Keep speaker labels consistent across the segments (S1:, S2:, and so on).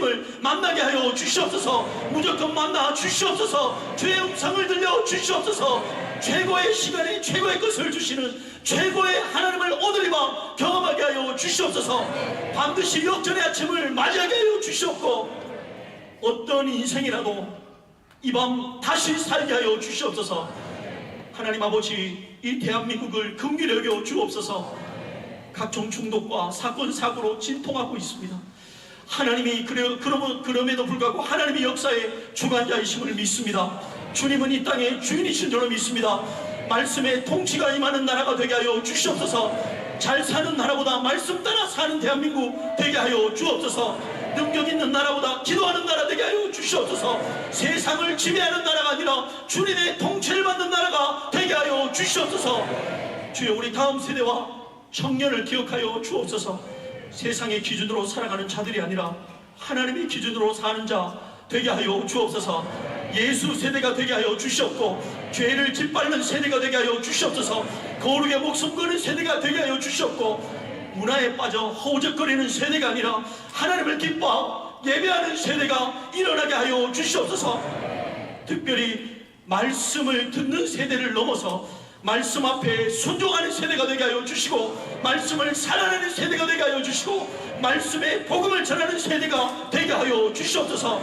S1: 예수님을 만나게 하여 주시옵소서. 무조건 만나 주시옵소서. 주의 음성을 들려 주시옵소서. 최고의 시간에 최고의 것을 주시는 최고의 하나님을 오늘 이 밤 경험하게 하여 주시옵소서. 반드시 역전의 아침을 맞이하게 하여 주시옵고 어떤 인생이라도 이 밤 다시 살게 하여 주시옵소서. 하나님 아버지, 이 대한민국을 긍휼히 여겨 주옵소서. 각종 중독과 사건 사고로 진통하고 있습니다. 하나님이 그럼에도 불구하고 하나님의 역사의 주관자이심을 믿습니다. 주님은 이 땅의 주인이신 줄로 믿습니다. 말씀의 통치가 임하는 나라가 되게 하여 주시옵소서. 잘 사는 나라보다 말씀 따라 사는 대한민국 되게 하여 주옵소서. 능력 있는 나라보다 기도하는 나라 되게 하여 주시옵소서. 세상을 지배하는 나라가 아니라 주님의 통치를 받는 나라가 되게 하여 주시옵소서. 주여, 우리 다음 세대와 청년을 기억하여 주옵소서. 세상의 기준으로 살아가는 자들이 아니라 하나님의 기준으로 사는 자 되게 하여 주옵소서. 예수 세대가 되게 하여 주시옵고 죄를 짓밟는 세대가 되게 하여 주시옵소서. 거룩의 목숨 거는 세대가 되게 하여 주시옵고 문화에 빠져 허우적거리는 세대가 아니라 하나님을 기뻐 예배하는 세대가 일어나게 하여 주시옵소서. 특별히 말씀을 듣는 세대를 넘어서 말씀 앞에 순종하는 세대가 되게 하여 주시고 말씀을 살아내는 세대가 되게 하여 주시고 말씀의 복음을 전하는 세대가 되게 하여 주시옵소서.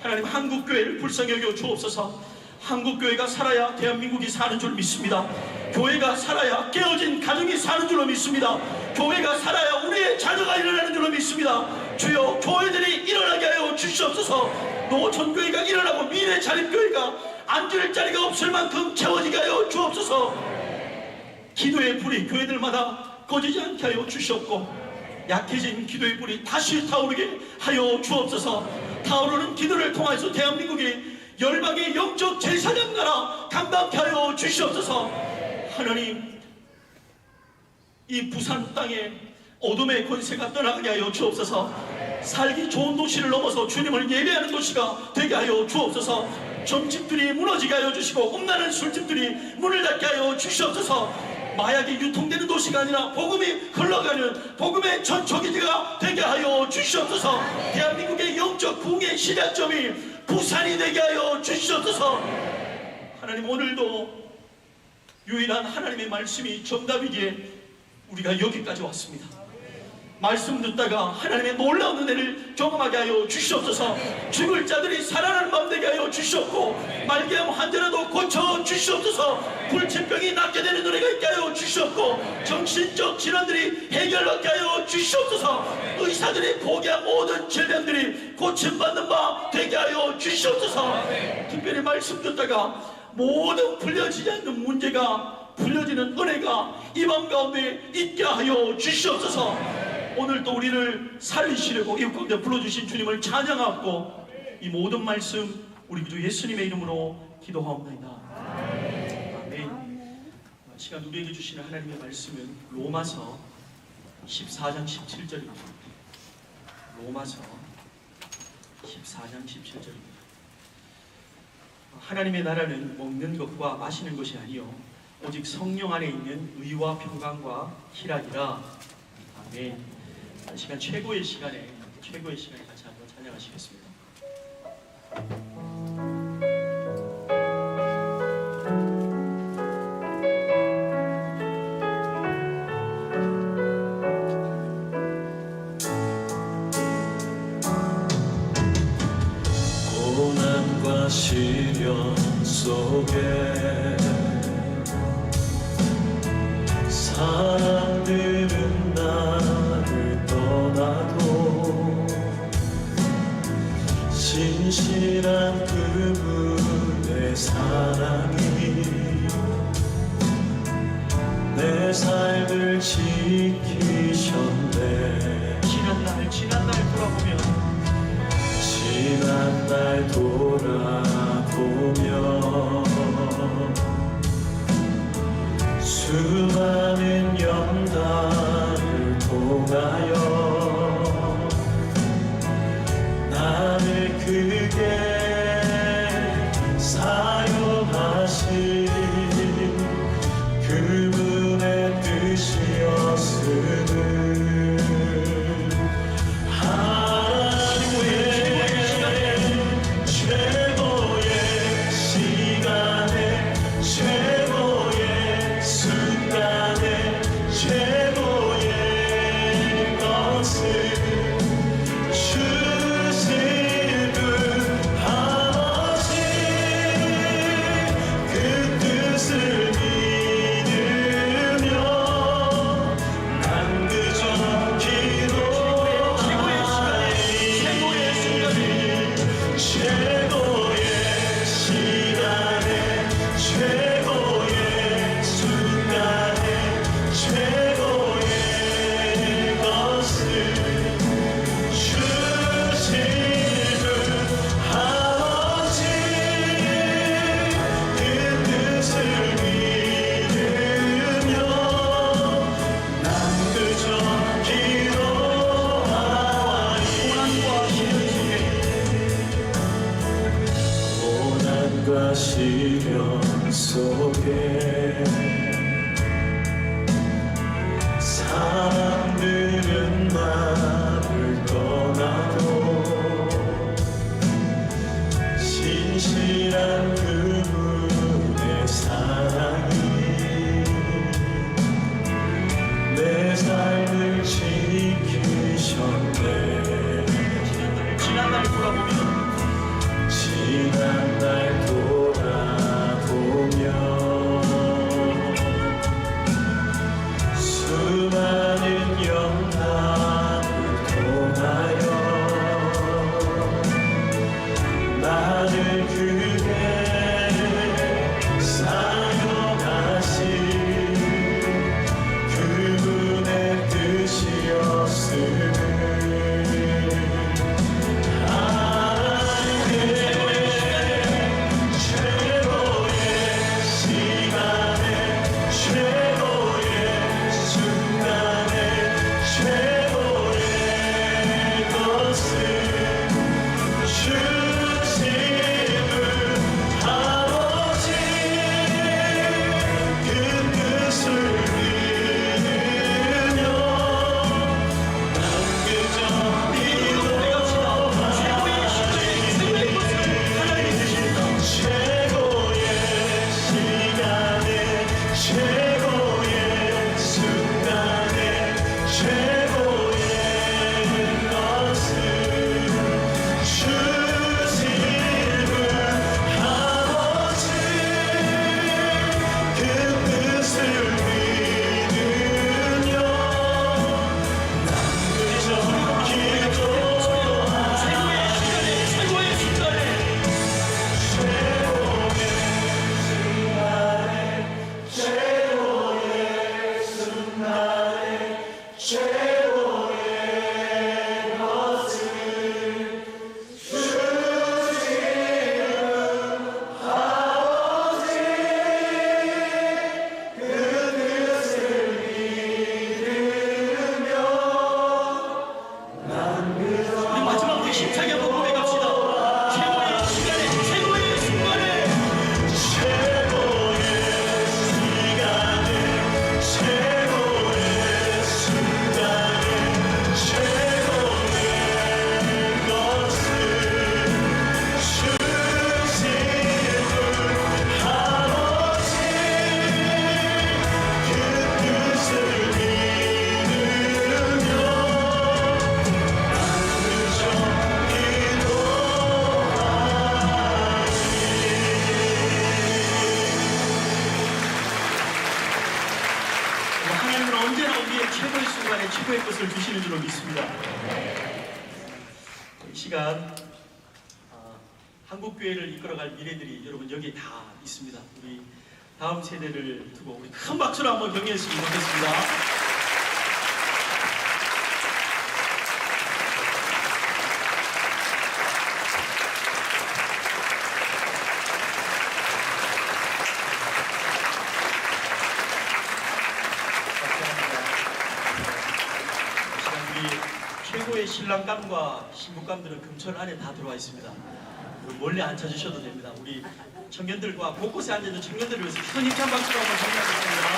S1: 하나님, 한국교회를 불쌍히 여겨 주옵소서. 한국교회가 살아야 대한민국이 사는 줄 믿습니다. 교회가 살아야 깨어진 가정이 사는 줄로 믿습니다. 교회가 살아야 우리의 자녀가 일어나는 줄로 믿습니다. 주여, 교회들이 일어나게 하여 주시옵소서. 노천교회가 일어나고 미래 자립교회가 앉을 자리가 없을 만큼 채워지게 하여 주옵소서. 기도의 불이 교회들마다 꺼지지 않게 하여 주시옵고 약해진 기도의 불이 다시 타오르게 하여 주옵소서. 타오르는 기도를 통해서 대한민국이 열방의 영적 제사장 나라 감당케 하여 주시옵소서. 하나님, 이 부산 땅에 어둠의 권세가 떠나게 하여 주옵소서. 살기 좋은 도시를 넘어서 주님을 예배하는 도시가 되게 하여 주옵소서. 점집들이 무너지게 하여 주시고 음란한 술집들이 문을 닫게 하여 주시옵소서. 마약이 유통되는 도시가 아니라 복음이 흘러가는 복음의 전초기지가 되게 하여 주시옵소서. 대한민국의 영적 부흥의 시작점이 부산이 되게 하여 주시옵소서. 하나님, 오늘도 유일한 하나님의 말씀이 정답이기에 우리가 여기까지 왔습니다. 말씀 듣다가 하나님의 놀라운 은혜를 경험하게 하여 주시옵소서. 죽을 자들이 살아나는 마음 되게 하여 주시옵고 말기암 환자라도 고쳐 주시옵소서. 불치병이 낫게 되는 은혜가 있게 하여 주시옵고 정신적 질환들이 해결받게 하여 주시옵소서. 의사들이 포기한 모든 질병들이 고침받는 바 되게 하여 주시옵소서. 특별히 말씀 듣다가 모든 풀려지지 않는 문제가 풀려지는 은혜가 이 밤 가운데 있게 하여 주시옵소서. 오늘도 우리를 살리시려고 이 가운데 불러주신 주님을 찬양하고 이 모든 말씀 우리 구주 예수님의 이름으로 기도하옵나이다. 아멘. 시간 우리에게 주시는 하나님의 말씀은 로마서 14장 17절입니다. 로마서 14장 17절입니다. 하나님의 나라는 먹는 것과 마시는 것이 아니요 오직 성령 안에 있는 의와 평강과 희락이라. 아멘. 이 시간 최고의 시간에 같이 한번 찬양하시겠습니다.
S2: 고난과 시련 속에 사람들은 나를 떠나도 신실한 그분의 사랑이 내 삶을 지키셨네.
S1: 지난 날 돌아보면
S2: 지난 날 돌아보면 수많은 연단을 통하여 나를 크게 사용하신 그분의 뜻이었으니 하나님의 고난과 시련 속에 사람들은 나를 떠나도 신실한 그분의 사랑이 내 삶을 지키셨네.
S1: 지난날 돌아보면
S2: 지난날 돌아보며 수많은 영광을 통하여 나를 그게 사용하신 그분의 뜻이었음을
S1: 최고의 것을 주시는 줄로 믿습니다. 이 시간 한국교회를 이끌어갈 미래들이 여러분 여기에 다 있습니다. 우리 다음 세대를 두고 우리 큰 박수로 한번 격려했으면 좋겠습니다. 최고의 신랑감과 신부감들은 금천 안에 다 들어와 있습니다. 멀리 앉아주셔도 됩니다. 우리 청년들과 곳곳에 앉아있는 청년들을 위해서 큰 힘찬 박수로 한번 정리하겠습니다.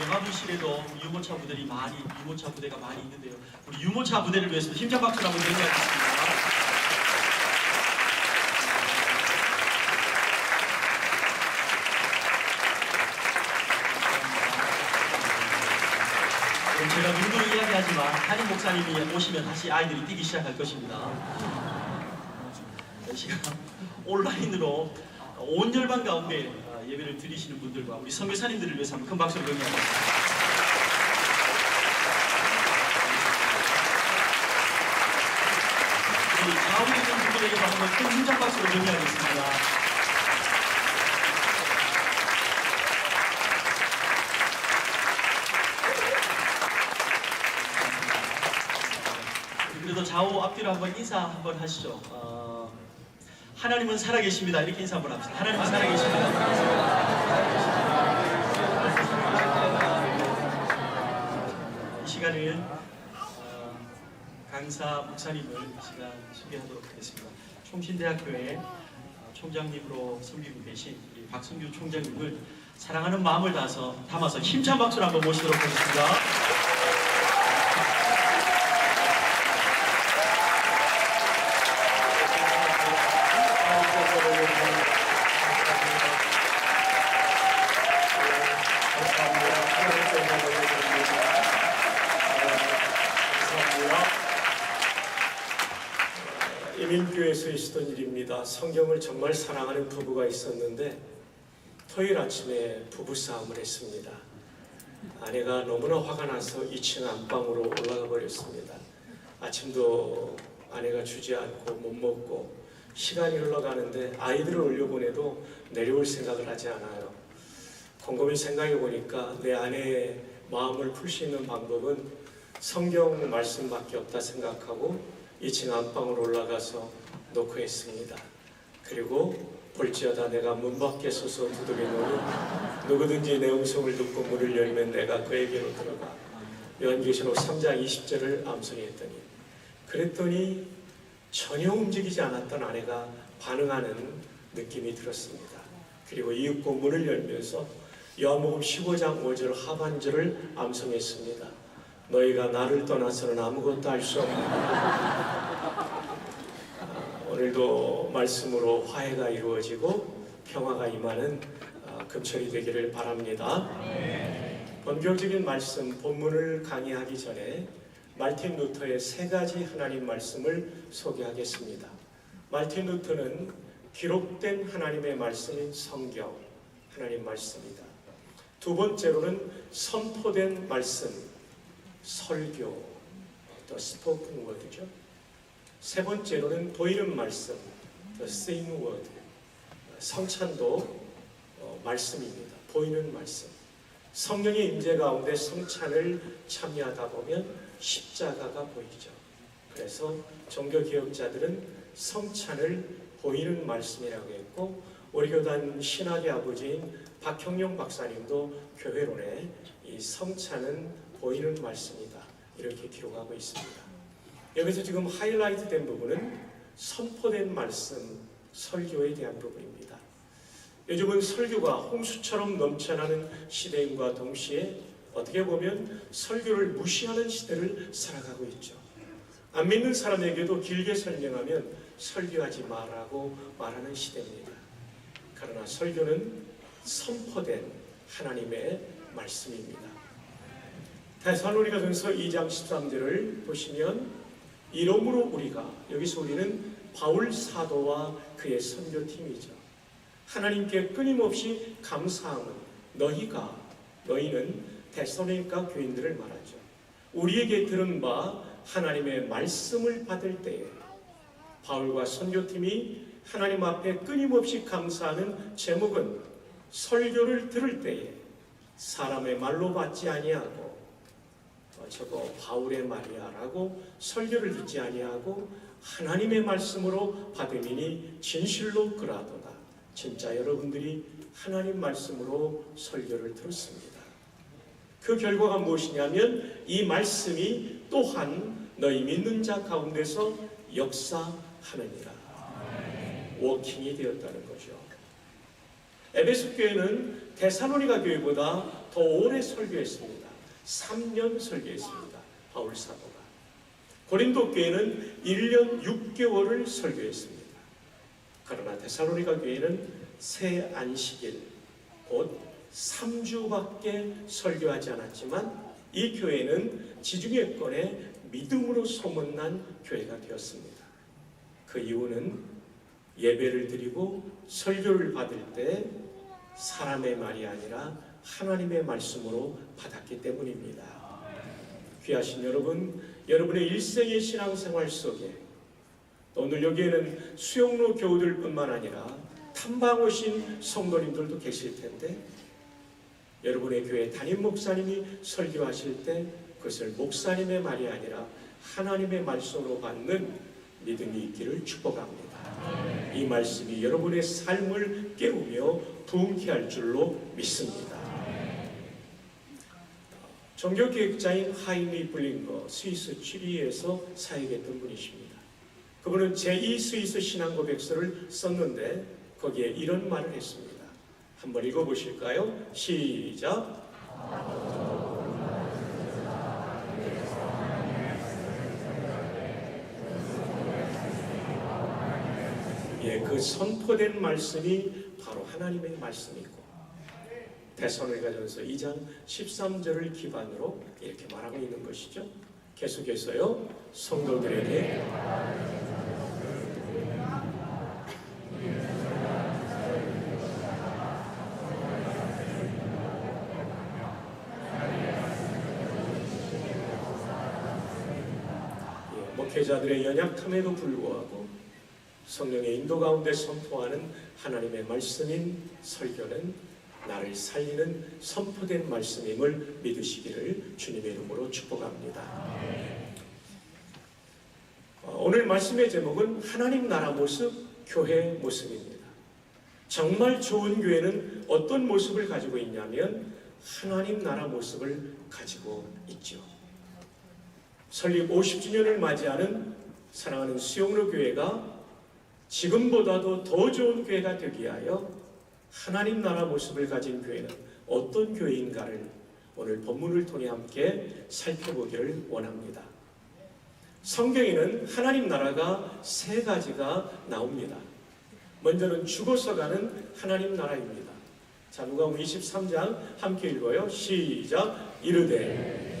S1: 영화부실에도 유모차 부대가 많이 있는데요. 우리 유모차 부대를 위해서 힘찬 박수를 한번 드리겠습니다. 제가 누구를 이야기하지만 담임 목사님이 오시면 다시 아이들이 뛰기 시작할 것입니다. 이 시간 온라인으로 온 열방 가운데 예배를 드리시는 분들과 우리 선교사님들을 위해서 한번 큰 박수를 격려하겠습니다. 우리 좌우에 있는 분들에게도 한번 큰 힘찬 박수를 격려하겠습니다. 그래도 좌우 앞뒤로 한번 인사 한번 하시죠. 하나님은 살아계십니다. 이렇게 인사 한번 합시다. 하나님은 살아계십니다. 이 시간에는 강사 목사님을 이 시간 소개하도록 하겠습니다. 총신대학교의 총장님으로 섬기고 계신 우리 박성규 총장님을 사랑하는 마음을 담아서 힘찬 박수를 한번 모시도록 하겠습니다.
S3: 이민교회에서 있었던 일입니다. 성경을 정말 사랑하는 부부가 있었는데 토요일 아침에 부부싸움을 했습니다. 아내가 너무나 화가 나서 2층 안방으로 올라가 버렸습니다. 아침도 아내가 주지 않고 못 먹고 시간이 흘러가는데 아이들을 올려보내도 내려올 생각을 하지 않아요. 곰곰이 생각해 보니까 내 아내의 마음을 풀 수 있는 방법은 성경 말씀밖에 없다 생각하고 2층 안방으로 올라가서 노크했습니다. 그리고 볼지어다 내가 문 밖에 서서 두드리노니 누구든지 내 음성을 듣고 문을 열면 내가 그에게로 들어가. 요한계시록 3장 20절을 암송했더니 그랬더니 전혀 움직이지 않았던 아내가 반응하는 느낌이 들었습니다. 그리고 이윽고 문을 열면서 요한복음 15장 5절 하반절을 암송했습니다. 너희가 나를 떠나서는 아무것도 할 수 없는 오늘도 말씀으로 화해가 이루어지고 평화가 임하는 금철이 되기를 바랍니다. 본격적인 말씀 본문을 강의하기 전에 말틴 루터의 3가지 하나님 말씀을 소개하겠습니다. 말틴 루터는 기록된 하나님의 말씀인 성경 하나님 말씀이다. 두 번째로는 선포된 말씀 설교, 또 스포큰 워드죠. 세 번째로는 보이는 말씀, the seen word, 성찬도 말씀입니다. 보이는 말씀. 성령의 임재 가운데 성찬을 참여하다 보면 십자가가 보이죠. 그래서 종교개혁자들은 성찬을 보이는 말씀이라고 했고 우리 교단 신학의 아버지인 박형용 박사님도 교회론에 이 성찬은 보이는 말씀이다 이렇게 기록하고 있습니다. 여기서 지금 하이라이트 된 부분은 선포된 말씀, 설교에 대한 부분입니다. 요즘은 설교가 홍수처럼 넘쳐나는 시대임과 동시에 어떻게 보면 설교를 무시하는 시대를 살아가고 있죠. 안 믿는 사람에게도 길게 설명하면 설교하지 말라고 말하는 시대입니다. 그러나 설교는 선포된 하나님의 말씀입니다. 데살로니가전서 2장 13절을 보시면 이러므로 우리가, 여기서 우리는 바울 사도와 그의 선교팀이죠. 하나님께 끊임없이 감사함은 너희는 데살로니가 교인들을 말하죠. 우리에게 들은 바 하나님의 말씀을 받을 때에 바울과 선교팀이 하나님 앞에 끊임없이 감사하는 제목은 설교를 들을 때에 사람의 말로 받지 아니하고 저거 바울의 말이야라고 설교를 듣지 아니하고 하나님의 말씀으로 받음이니 진실로 그라도다. 진짜 여러분들이 하나님 말씀으로 설교를 들었습니다. 그 결과가 무엇이냐면 이 말씀이 또한 너희 믿는 자 가운데서 역사하느니라. 워킹이 되었다는 거죠. 에베소 교회는 데살로니가 교회보다 더 오래 설교했습니다. 3년 설교했습니다. 바울 사도가. 고린도 교회는 1년 6개월을 설교했습니다. 그러나 데살로니가 교회는 새 안식일 곧 3주밖에 설교하지 않았지만 이 교회는 지중해권의 믿음으로 소문난 교회가 되었습니다. 그 이유는 예배를 드리고 설교를 받을 때 사람의 말이 아니라 하나님의 말씀으로 받았기 때문입니다. 귀하신 여러분, 여러분의 일생의 신앙생활 속에 오늘 여기에는 수영로 교우들 뿐만 아니라 탐방 오신 성도님들도 계실 텐데 여러분의 교회 담임 목사님이 설교하실 때 그것을 목사님의 말이 아니라 하나님의 말씀으로 받는 믿음이 있기를 축복합니다. 이 말씀이 여러분의 삶을 깨우며 부흥케 할 줄로 믿습니다. 종교개혁자인 하이니 블링거, 스위스 취리히에서 사역했던 분이십니다. 그분은 제2 스위스 신앙고백서를 썼는데 거기에 이런 말을 했습니다. 한번 읽어보실까요? 시작. 예, 그 선포된 말씀이 바로 하나님의 말씀이고 데살로니가전서 2장 13절을 기반으로 이렇게 말하고 있는 것이죠. 계속해서요. 성도들에게 목회자들의 연약함에도 불구하고 성령의 인도 가운데 선포하는 하나님의 말씀인 설교는 나를 살리는 선포된 말씀임을 믿으시기를 주님의 이름으로 축복합니다. 오늘 말씀의 제목은 하나님 나라 모습, 교회 모습입니다. 정말 좋은 교회는 어떤 모습을 가지고 있냐면 하나님 나라 모습을 가지고 있죠. 설립 50주년을 맞이하는 사랑하는 수용로 교회가 지금보다도 더 좋은 교회가 되기 위하여 하나님 나라 모습을 가진 교회는 어떤 교회인가를 오늘 본문을 통해 함께 살펴보기를 원합니다. 성경에는 하나님 나라가 세 가지가 나옵니다. 먼저는 죽어서 가는 하나님 나라입니다. 자, 누가복음 23장 함께 읽어요. 시작. 이르되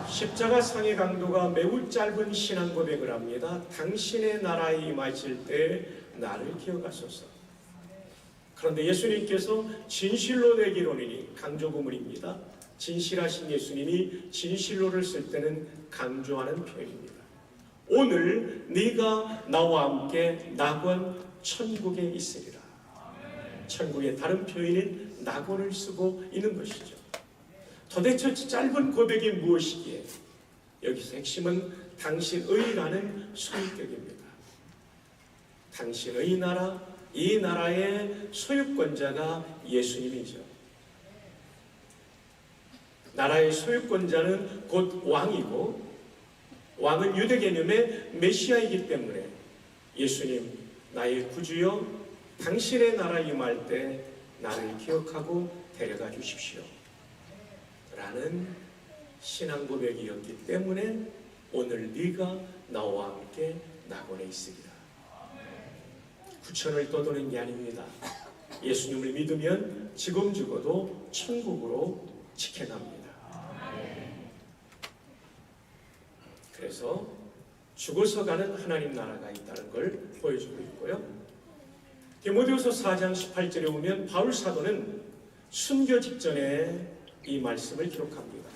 S3: 십자가 상의 강도가 매우 짧은 신앙 고백을 합니다. 당신의 나라에 임하실 때 나를 기억하소서. 그런데 예수님께서 진실로 내기로니 강조 구문입니다. 진실하신 예수님이 진실로를 쓸 때는 강조하는 표현입니다. 오늘 네가 나와 함께 낙원 천국에 있으리라. 천국의 다른 표현인 낙원을 쓰고 있는 것이죠. 도대체 짧은 고백이 무엇이기에? 여기서 핵심은 당신의라는 소유격입니다. 당신의 나라, 이 나라의 소유권자가 예수님이죠. 나라의 소유권자는 곧 왕이고 왕은 유대 개념의 메시아이기 때문에 예수님, 나의 구주여, 당신의 나라 임할 때 나를 기억하고 데려가 주십시오 라는 신앙 고백이었기 때문에 오늘 네가 나와 함께 낙원에 있으리라. 구천을 떠도는 게 아닙니다. 예수님을 믿으면 지금 죽어도 천국으로 지켜납니다. 그래서 죽어서 가는 하나님 나라가 있다는 걸 보여주고 있고요. 디모데후서 4장 18절에 보면 바울 사도는 순교 직전에 이 말씀을 기록합니다.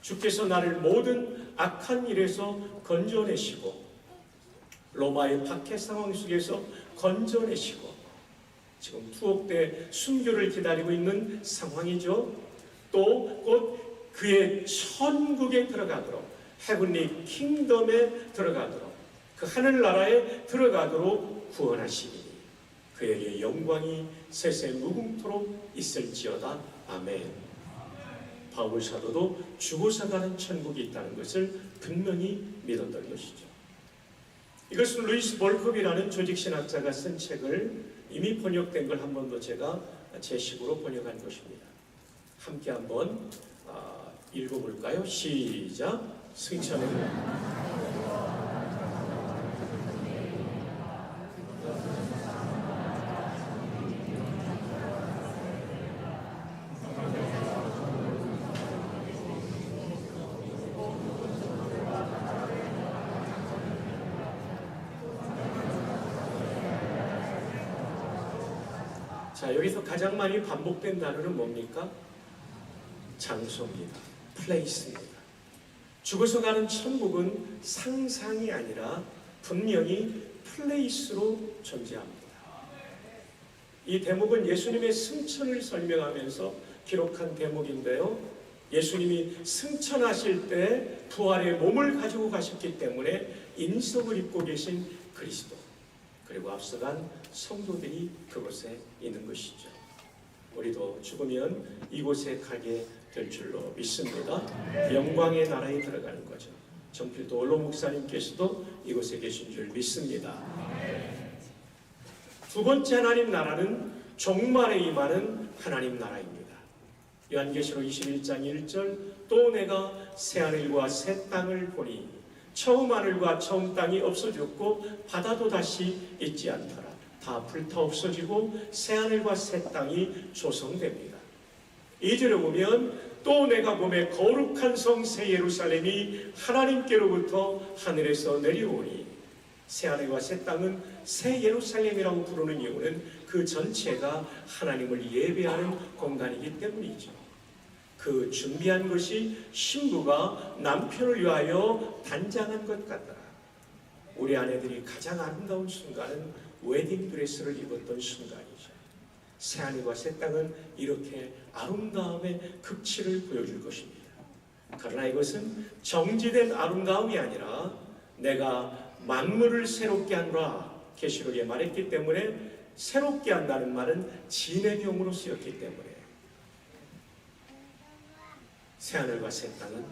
S3: 주께서 나를 모든 악한 일에서 건져내시고 로마의 박해 상황 속에서 건져내시고 지금 투옥대 순교를 기다리고 있는 상황이죠. 또 곧 그의 천국에 들어가도록 헤븐리 킹덤에 들어가도록 그 하늘나라에 들어가도록 구원하시니 그에게 영광이 세세 무궁토록 있을지어다. 아멘. 바울 사도도 죽어서 가는 천국이 있다는 것을 분명히 믿었던 것이죠. 이것은 루이스 볼컵이라는 조직신학자가 쓴 책을 이미 번역된 걸 한 번 더 제가 제 식으로 번역한 것입니다. 함께 한번 읽어볼까요? 시작. 승천의 자, 여기서 가장 많이 반복된 단어는 뭡니까? 장소입니다. 플레이스입니다. 죽어서 가는 천국은 상상이 아니라 분명히 플레이스로 존재합니다. 이 대목은 예수님의 승천을 설명하면서 기록한 대목인데요. 예수님이 승천하실 때 부활의 몸을 가지고 가셨기 때문에 인석을 입고 계신 그리스도, 그리고 앞서간 성도들이 그곳에 있는 것이죠. 우리도 죽으면 이곳에 가게 될 줄로 믿습니다. 영광의 나라에 들어가는 거죠. 정필도 원로 목사님께서도 이곳에 계신 줄 믿습니다. 두 번째 하나님 나라는 종말에 임하는 하나님 나라입니다. 요한계시록 21장 1절, 또 내가 새하늘과 새 땅을 보니 처음 하늘과 처음 땅이 없어졌고 바다도 다시 있지 않더라. 다 불타 없어지고 새하늘과 새 땅이 조성됩니다. 2절에 보면 또 내가 보매 거룩한 성 새 예루살렘이 하나님께로부터 하늘에서 내려오니, 새하늘과 새 땅은 새 예루살렘이라고 부르는 이유는 그 전체가 하나님을 예배하는 공간이기 때문이죠. 그 준비한 것이 신부가 남편을 위하여 단장한 것 같더라. 우리 아내들이 가장 아름다운 순간은 웨딩드레스를 입었던 순간이죠. 새하늘과 새 땅은 이렇게 아름다움의 극치를 보여줄 것입니다. 그러나 이것은 정지된 아름다움이 아니라 내가 만물을 새롭게 하노라 계시록에 말했기 때문에, 새롭게 한다는 말은 진행형으로 쓰였기 때문에 새하늘과 새 땅은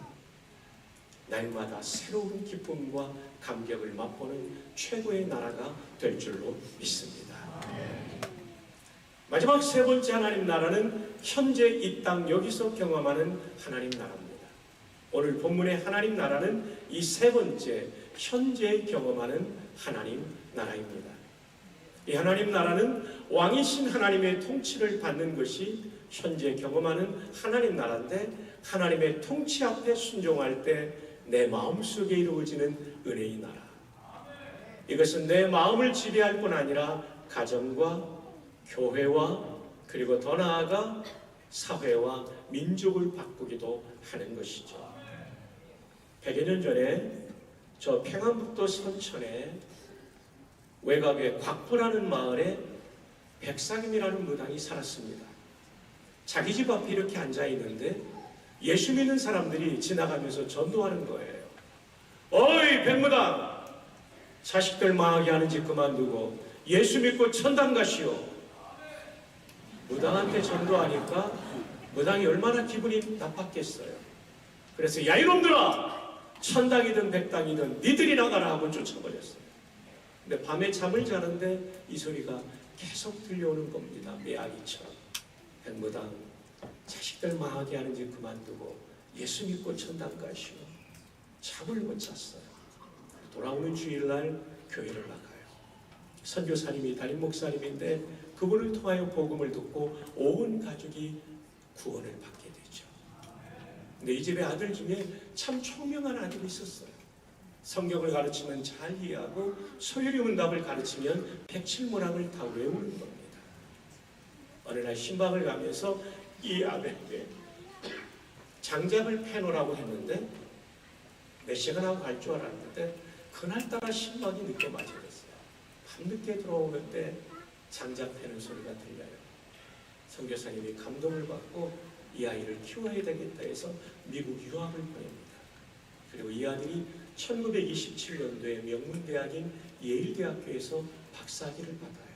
S3: 날마다 새로운 기쁨과 감격을 맛보는 최고의 나라가 될 줄로 믿습니다. 마지막 세 번째 하나님 나라는 현재 이 땅 여기서 경험하는 하나님 나라입니다. 오늘 본문의 하나님 나라는 이 세 번째 현재 경험하는 하나님 나라입니다. 이 하나님 나라는 왕이신 하나님의 통치를 받는 것이 현재 경험하는 하나님 나라인데, 하나님의 통치 앞에 순종할 때 내 마음속에 이루어지는 은혜의 나라. 이것은 내 마음을 지배할 뿐 아니라 가정과 교회와 그리고 더 나아가 사회와 민족을 바꾸기도 하는 것이죠. 100여 년 전에 저 평안북도 선천에 외곽의 곽부라는 마을에 백상임이라는 무당이 살았습니다. 자기 집 앞에 이렇게 앉아 있는데 예수 믿는 사람들이 지나가면서 전도하는 거예요. 어이 백무당, 자식들 망하게 하는 짓 그만두고 예수 믿고 천당 가시오. 무당한테 전도하니까 무당이 얼마나 기분이 나빴겠어요. 그래서 야 이놈들아, 천당이든 백당이든 니들이 나가라 하고 쫓아버렸어요. 근데 밤에 잠을 자는데 이 소리가 계속 들려오는 겁니다. 메아리처럼. 백무당, 자식들 망하게 하는 짓 그만두고 예수 믿고 천당 가시오. 잠을 못 잤어요. 돌아오는 주일날 교회를 나가요. 선교사님이 담임 목사님인데 그분을 통하여 복음을 듣고 온 가족이 구원을 받게 되죠. 근데 이 집에 아들 중에 참 총명한 아들이 있었어요. 성경을 가르치면 잘 이해하고 소요리 문답을 가르치면 백칠문항을 다 외우는 겁니다. 어느 날 신방을 가면서 이 아들에게 장작을 패놓으라고 했는데 몇 시간 하고 갈 줄 알았는데 그날따라 신방이 늦게 맞이했어요. 밤늦게 들어오는데 장작 패는 소리가 들려요. 선교사님이 감동을 받고 이 아이를 키워야 되겠다 해서 미국 유학을 보냅니다. 그리고 이 아들이 1927년도에 명문대학인 예일대학교에서 박사학위를 받아요.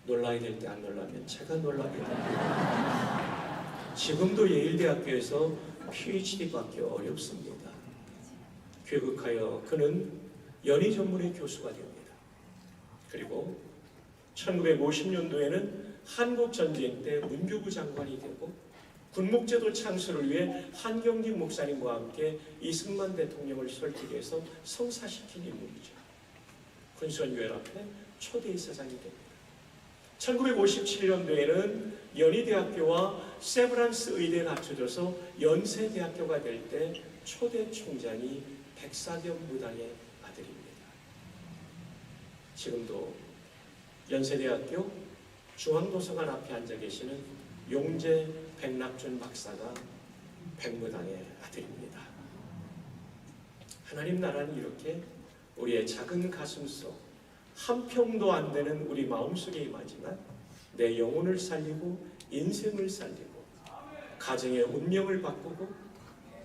S3: 놀라야 될 때 안 놀라면 제가 놀라게 됩니다. 지금도 예일대학교에서 PhD 받기 어렵습니다. 귀국하여 그는 연희 전문의 교수가 됩니다. 그리고 1950년도에는 한국전쟁 때 문교부 장관이 되고 군목제도 창설을 위해 한경직 목사님과 함께 이승만 대통령을 설득해서 성사시킨 인물이죠. 군수연구연합회 초대이사장이 됩니다. 1957년도에는 연희대학교와 세브란스 의대가 합쳐져서 연세대학교가 될 때 초대 총장이 백사겸 무당의 아들입니다. 지금도 연세대학교 중앙도서관 앞에 앉아 계시는 용재 백낙준 박사가 백무당의 아들입니다. 하나님 나라는 이렇게 우리의 작은 가슴 속 한 평도 안 되는 우리 마음속에 임하지만 내 영혼을 살리고 인생을 살리고 가정의 운명을 바꾸고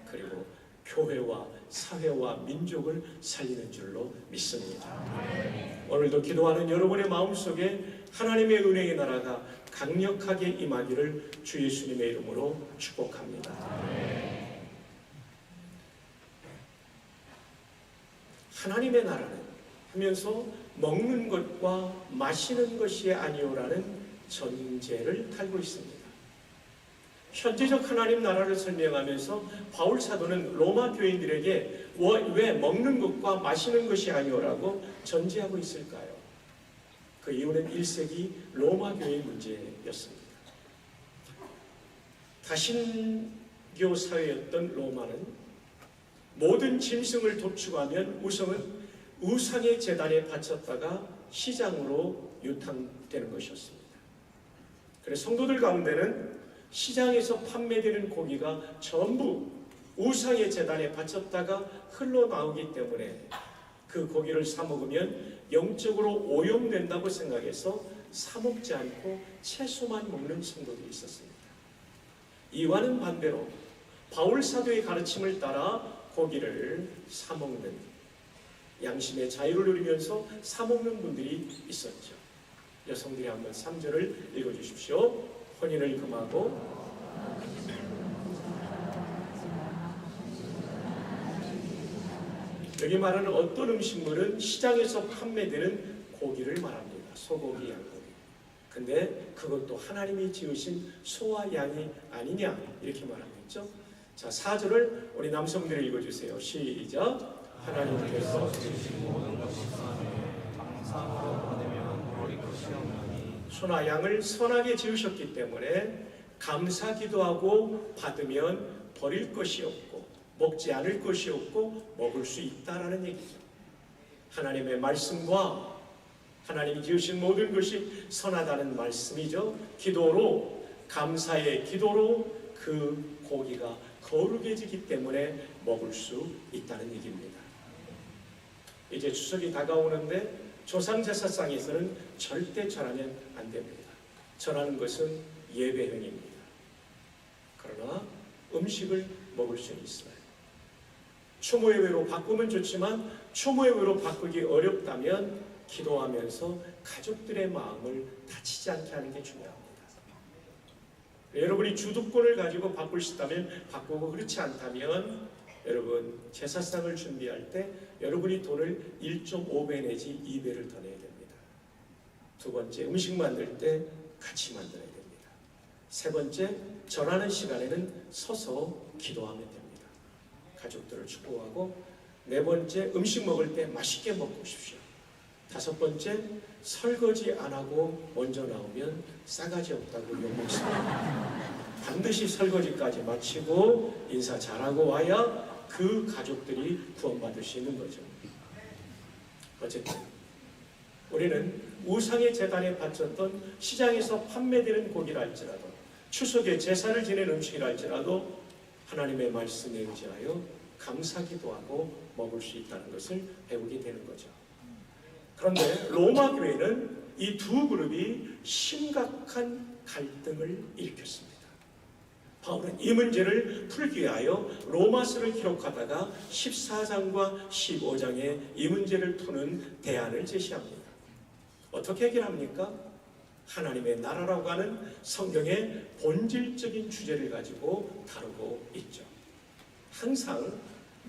S3: 그리고 교회와 사회와 민족을 살리는 줄로 믿습니다. 오늘도 기도하는 여러분의 마음속에 하나님의 은혜의 나라가 강력하게 임하기를 주 예수님의 이름으로 축복합니다. 하나님의 나라는 하면서 먹는 것과 마시는 것이 아니오라는 전제를 달고 있습니다. 현재적 하나님 나라를 설명하면서 바울 사도는 로마 교인들에게 왜 먹는 것과 마시는 것이 아니오라고 전제하고 있을까요? 그 이유는 1세기 로마 교인 문제였습니다. 다신교 사회였던 로마는 모든 짐승을 도축하면 우상의 제단에 바쳤다가 시장으로 유통되는 것이었습니다. 그래서 성도들 가운데는 시장에서 판매되는 고기가 전부 우상의 제단에 바쳤다가 흘러나오기 때문에 그 고기를 사 먹으면 영적으로 오염된다고 생각해서 사 먹지 않고 채소만 먹는 성도들이 있었습니다. 이와는 반대로 바울 사도의 가르침을 따라 고기를 사 먹는 양심의 자유를 누리면서 사 먹는 분들이 있었죠. 여성들이 한번 3절을 읽어주십시오. 혼인을 금하고 여기 말하는 어떤 음식물은 시장에서 판매되는 고기를 말합니다. 소고기, 양고기. 근데 그것도 하나님이 지으신 소와 양이 아니냐 이렇게 말하고 있죠. 자, 4절을 우리 남성들이 읽어주세요. 시작. 하나님께서 지으신 모든 것이 선하되 방상으로 받으면 버릴 것이 없나니 소나 양을 선하게 지으셨기 때문에 감사기도 하고 받으면 버릴 것이 없고 먹지 않을 것이 없고 먹을 수 있다라는 얘기죠. 하나님의 말씀과 하나님이 지으신 모든 것이 선하다는 말씀이죠. 기도로 감사의 기도로 그 고기가 거룩해지기 때문에 먹을 수 있다는 얘기입니다. 이제 추석이 다가오는데 조상제사상에서는 절대 절하면 안 됩니다. 절하는 것은 예배행입니다. 그러나 음식을 먹을 수는 있어요. 추모예배로 바꾸면 좋지만 추모예배로 바꾸기 어렵다면 기도하면서 가족들의 마음을 다치지 않게 하는 게 중요합니다. 여러분이 주도권을 가지고 바꿀 수 있다면 바꾸고 그렇지 않다면 여러분 제사상을 준비할 때 여러분이 돈을 1.5배 내지 2배를 더 내야 됩니다. 두 번째, 음식 만들 때 같이 만들어야 됩니다. 세 번째, 절하는 시간에는 서서 기도하면 됩니다. 가족들을 축복하고. 네 번째, 음식 먹을 때 맛있게 먹고 오십시오. 다섯 번째, 설거지 안 하고 먼저 나오면 싸가지 없다고 욕먹습니다. 반드시 설거지까지 마치고 인사 잘하고 와야 그 가족들이 구원받을 수 있는 거죠. 어쨌든 우리는 우상의 제단에 바쳤던 시장에서 판매되는 고기라 할지라도 추석에 제사를 지낸 음식이라 할지라도 하나님의 말씀에 의지하여 감사기도하고 먹을 수 있다는 것을 배우게 되는 거죠. 그런데 로마 교회는 이 두 그룹이 심각한 갈등을 일으켰습니다. 바울은 이 문제를 풀기 위하여 로마서를 기록하다가 14장과 15장에 이 문제를 푸는 대안을 제시합니다. 어떻게 해결합니까? 하나님의 나라라고 하는 성경의 본질적인 주제를 가지고 다루고 있죠. 항상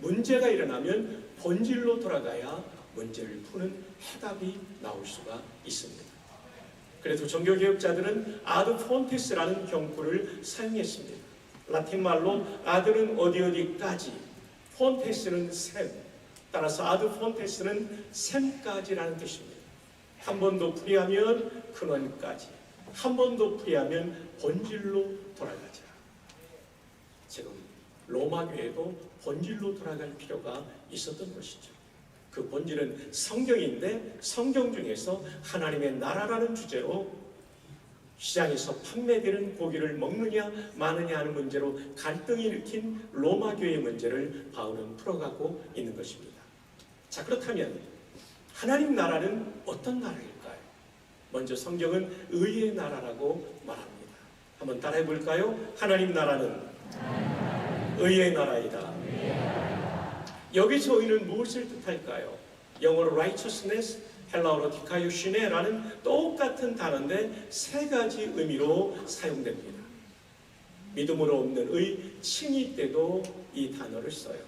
S3: 문제가 일어나면 본질로 돌아가야 문제를 푸는 해답이 나올 수가 있습니다. 그래서 종교개혁자들은 아드 폰테스라는 경구를 사용했습니다. 라틴 말로 아드는 어디까지, 폰테스는 셈. 따라서 아드 폰테스는 셈까지라는 뜻입니다. 한 번 더 풀이하면 근원까지, 한 번 더 풀이하면 본질로 돌아가자. 지금 로마 교회도 본질로 돌아갈 필요가 있었던 것이죠. 그 본질은 성경인데 성경 중에서 하나님의 나라라는 주제로 시장에서 판매되는 고기를 먹느냐 마느냐 하는 문제로 갈등이 일으킨 로마 교회의 문제를 바울은 풀어가고 있는 것입니다. 자, 그렇다면 하나님 나라는 어떤 나라일까요? 먼저 성경은 의의 나라라고 말합니다. 한번 따라해 볼까요? 하나님 나라는 의의 나라이다. 여기서 의는 무엇을 뜻할까요? 영어로 righteousness, 헬라어로 디카이오시네라는 똑같은 단어인데 세 가지 의미로 사용됩니다. 믿음으로 없는 의, 칭의 때도 이 단어를 써요.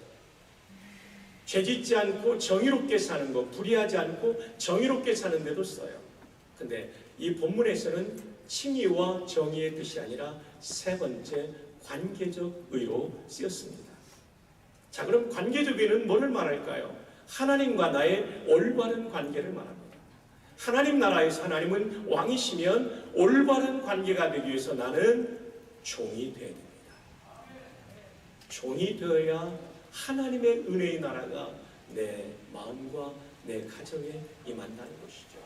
S3: 죄짓지 않고 정의롭게 사는 것, 불의하지 않고 정의롭게 사는 데도 써요. 근데 이 본문에서는 칭의와 정의의 뜻이 아니라 세 번째 관계적 의로 쓰였습니다. 자, 그럼 관계적 의는 뭐를 말할까요? 하나님과 나의 올바른 관계를 말합니다. 하나님 나라에서 하나님은 왕이시면 올바른 관계가 되기 위해서 나는 종이 되어야 됩니다. 종이 되어야 하나님의 은혜의 나라가 내 마음과 내 가정에 임한다는 것이죠.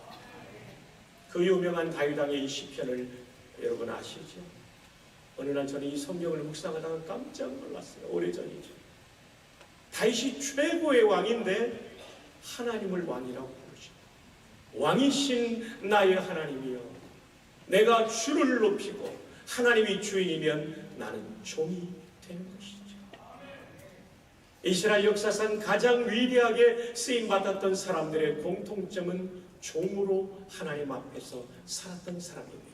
S3: 그 유명한 다윗 왕의 이 시편을 여러분 아시죠? 어느 날 저는 이 성경을 묵상하다가 깜짝 놀랐어요. 오래전이죠. 다윗이 최고의 왕인데 하나님을 왕이라고 부르시고, 왕이신 나의 하나님이여, 내가 주를 높이고 하나님이 주인이면 나는 종이 되는 것이죠. 이스라엘 역사상 가장 위대하게 쓰임받았던 사람들의 공통점은 종으로 하나님 앞에서 살았던 사람입니다.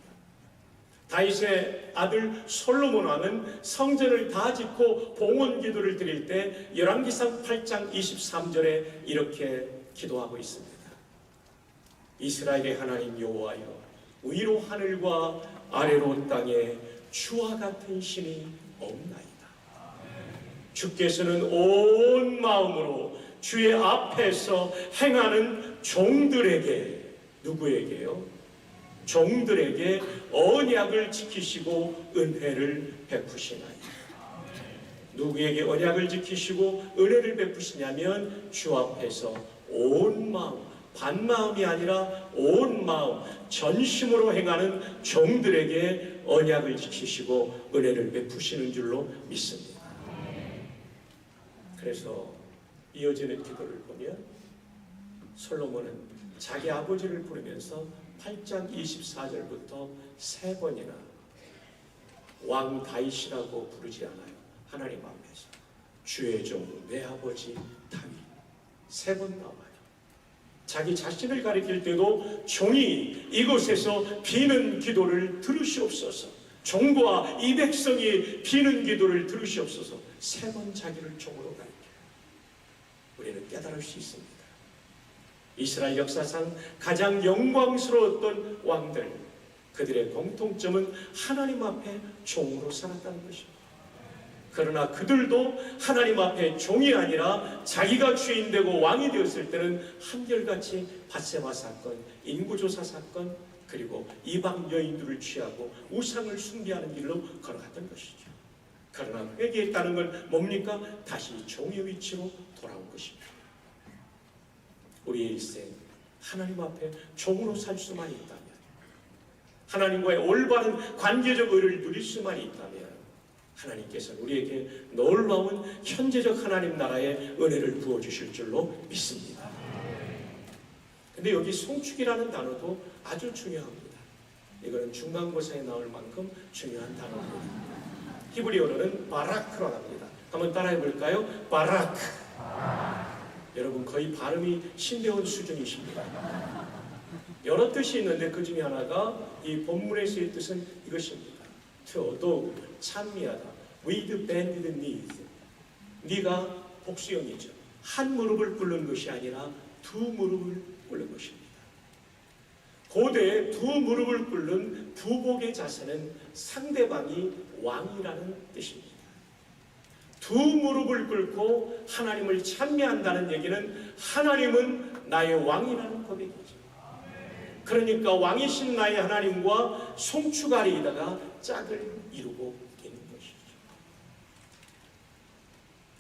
S3: 다윗의 아들 솔로몬 왕은 성전을 다 짓고 봉헌 기도를 드릴 때 열왕기상 8장 23절에 이렇게 기도하고 있습니다. 이스라엘의 하나님 여호와여, 위로 하늘과 아래로 땅에 주와 같은 신이 없나이다. 주께서는 온 마음으로 주의 앞에서 행하는 종들에게, 누구에게요? 종들에게 언약을 지키시고 은혜를 베푸시나이다. 누구에게 언약을 지키시고 은혜를 베푸시냐면 주 앞에서 온 마음, 반마음이 아니라 온 마음, 전심으로 행하는 종들에게 언약을 지키시고 은혜를 베푸시는 줄로 믿습니다. 그래서 이어지는 기도를 보면 솔로몬은 자기 아버지를 부르면서 8장 24절부터 세 번이나 왕 다윗이라고 부르지 않아요. 하나님 앞에서 주의 종 내 아버지 다윗 세 번 나와요. 자기 자신을 가리킬 때도 종이 이곳에서 비는 기도를 들으시옵소서, 종과 이 백성이 비는 기도를 들으시옵소서, 세 번 자기를 종으로 가리켜요. 우리는 깨달을 수 있습니다. 이스라엘 역사상 가장 영광스러웠던 왕들, 그들의 공통점은 하나님 앞에 종으로 살았다는 것입니다. 그러나 그들도 하나님 앞에 종이 아니라 자기가 주인 되고 왕이 되었을 때는 한결같이 밧세바 사건, 인구조사 사건, 그리고 이방 여인들을 취하고 우상을 숭배하는 길로 걸어갔던 것이죠. 그러나 회개했다는 건 뭡니까? 다시 종의 위치로 돌아온 것입니다. 우리의 일생 하나님 앞에 종으로 살 수만 있다면, 하나님과의 올바른 관계적 의를 누릴 수만 있다면 하나님께서는 우리에게 놀라운 현재적 하나님 나라의 은혜를 부어주실 줄로 믿습니다. 근데 여기 송축이라는 단어도 아주 중요합니다. 이거는 중간고사에 나올 만큼 중요한 단어입니다. 히브리어로는 바라크로 합니다. 한번 따라해 볼까요? 바라크. 여러분 거의 발음이 신대원 수준이십니다. 여러 뜻이 있는데 그 중에 하나가 이 본문에서의 뜻은 이것입니다. to 도우, 찬미하다, with bended knees. 네가 복수형이죠. 한 무릎을 꿇는 것이 아니라 두 무릎을 꿇는 것입니다. 고대에 두 무릎을 꿇는 부복의 자세는 상대방이 왕이라는 뜻입니다. 두 무릎을 꿇고 하나님을 찬미한다는 얘기는 하나님은 나의 왕이라는 고백이죠. 그러니까 왕이신 나의 하나님과 송축아리이다가 짝을 이루고 있는 것이죠.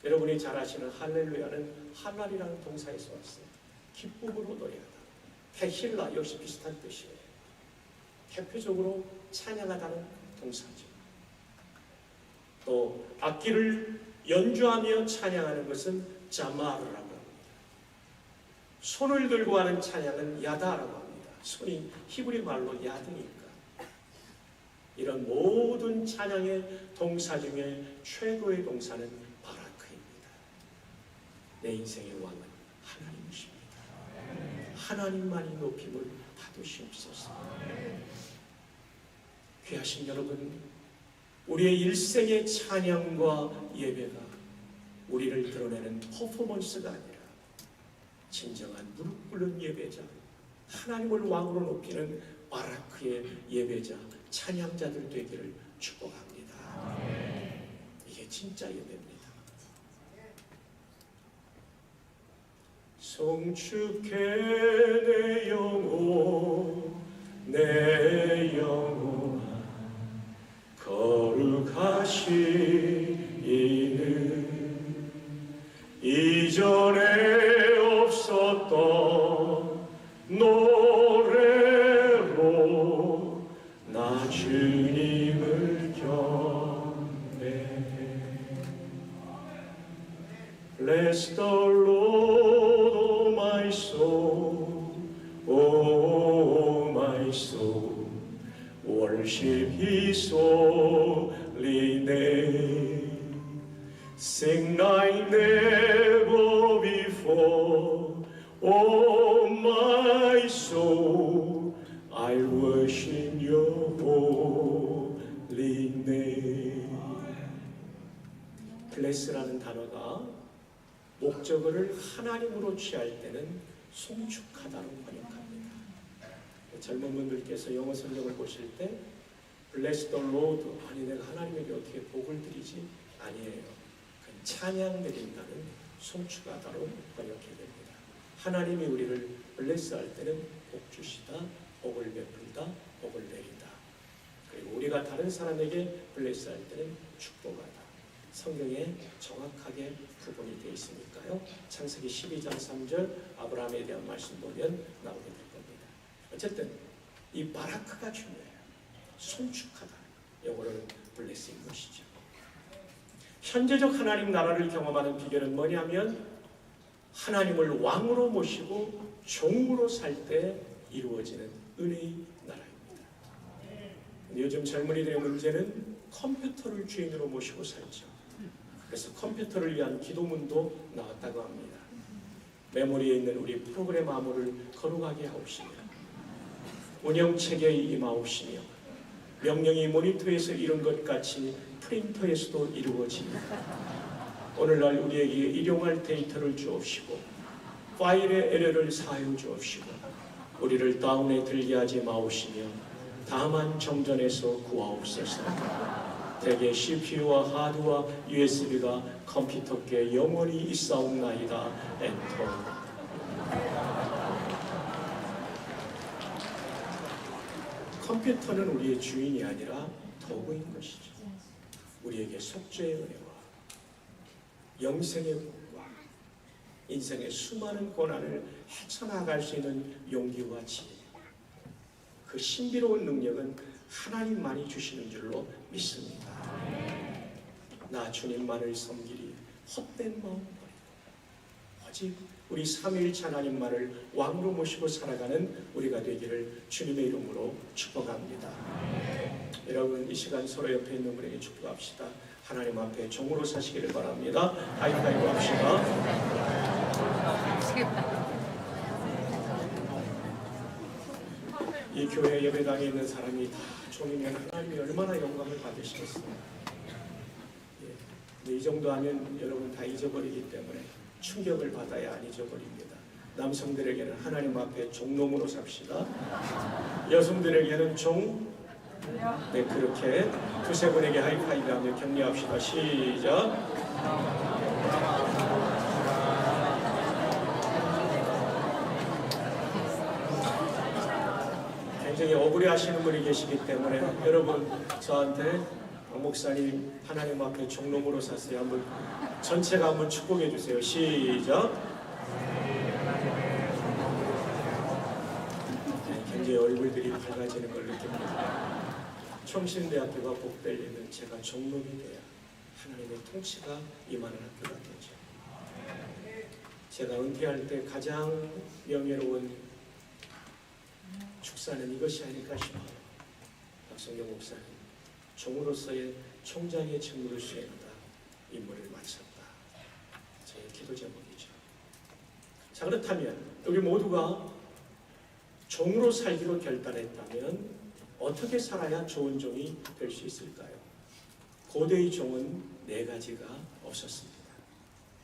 S3: 여러분이 잘 아시는 할렐루야는 할랄이라는 동사에서 왔어요. 기쁨으로 노래하다. 테힐라 역시 비슷한 뜻이에요. 대표적으로 찬양하다는 동사죠. 또 악기를 연주하며 찬양하는 것은 자마르라고 합니다. 손을 들고 하는 찬양은 야다라고 합니다. 손이 히브리 말로 야드니까. 이런 모든 찬양의 동사 중에 최고의 동사는 바라크입니다. 내 인생의 왕은 하나님이십니다. 하나님만이 높임을 받으시옵소서. 귀하신 여러분, 우리의 일생의 찬양과 예배가 우리를 드러내는 퍼포먼스가 아니라 진정한 무릎 꿇는 예배자, 하나님을 왕으로 높이는 바라크의 예배자, 찬양자들 되기를 축복합니다. 이게 진짜 예배입니다. 성축해 내 영혼, 내 영혼아, 거룩하신 이는 이전에 없었던 노래로 나 주님을 경배해. Bless the Lord, O my soul, O my soul, worship His holy name. Sing like never before, O my soul, I worship Your holy name. bless라는 단어가 목적어를 하나님으로 취할 때는 송축하다로 번역합니다. 젊은 분들께서 영어 성경을 보실 때 Bless the Lord, 아니 내가 하나님에게 어떻게 복을 드리지? 아니에요. 그건 찬양 드린다는 송축하다로 번역해야 됩니다. 하나님이 우리를 bless 할 때는 복 주시다, 복을 베풀다, 복을 내리다. 그리고 우리가 다른 사람에게 bless 할 때는 축복하다. 성경에 정확하게 구분이 되어 있으니까요. 창세기 12장 3절 아브라함에 대한 말씀 보면 나오게 될 겁니다. 어쨌든 이 바라크가 중요해요. 송축하다. 영어로는 블레싱인 것이죠. 현재적 하나님 나라를 경험하는 비결은 뭐냐면 하나님을 왕으로 모시고 종으로 살 때 이루어지는 은혜의 나라입니다. 요즘 젊은이들의 문제는 컴퓨터를 주인으로 모시고 살죠. 그래서 컴퓨터를 위한 기도문도 나왔다고 합니다. 메모리에 있는 우리 프로그램 암호를 거룩하게 하옵시며 운영체계에 임하옵시며 명령이 모니터에서 이룬 것 같이 프린터에서도 이루어집니다. 오늘날 우리에게 일용할 데이터를 주옵시고 파일의 에러를 사하여 주옵시고 우리를 다운에 들게 하지 마옵시며 다만 정전에서 구하옵소서. 대개 CPU와 하드와 USB가 컴퓨터께 영원히 있사옵나이다. 엔터. 컴퓨터는 우리의 주인이 아니라 도구인 것이죠. 우리에게 속죄의 은혜와 영생의 복과 인생의 수많은 고난을 헤쳐나갈 수 있는 용기와 지혜, 그 신비로운 능력은 하나님만이 주시는 줄로 믿습니다. 나 주님만을 섬기리 헛된 마음 버리고 오직 우리 삼위일체 하나님만을 왕으로 모시고 살아가는 우리가 되기를 주님의 이름으로 축복합니다. 여러분 이 시간 서로 옆에 있는 분에게 축복합시다. 하나님 앞에 종으로 사시기를 바랍니다. 하이파이브 합시다. 이 교회 예배당에 있는 사람이 다 종이면 하나님이 얼마나 영광을 받으시겠어요. 이 정도 하면 여러분 다 잊어버리기 때문에 충격을 받아야 안 잊어버립니다. 남성들에게는 하나님 앞에 종놈으로 삽시다. 여성들에게는 종, 네 그렇게 두세 분에게 하이파이브 하며 격려합시다. 시작. 굉장히 억울해하시는 분이 계시기 때문에 여러분 저한테 목사님 하나님 앞에 종놈으로 사세요. 한번 전체가 한번 축복해 주세요. 시작. 굉장히 얼굴들이 밝아지는 걸 느낍니다. 청신대학교가 복될 일은 제가 종놈이 돼야 하나님의 통치가 임하는 학교가 되죠. 제가 은퇴할 때 가장 명예로운 축사는 이것이 아닐까 싶어요. 박성경 목사님, 종으로서의 총장의 직무를 수행하다 임무를 마쳤다. 저의 기도 제목이죠. 자, 그렇다면 우리 모두가 종으로 살기로 결단했다면 어떻게 살아야 좋은 종이 될 수 있을까요? 고대의 종은 4가지가 없었습니다.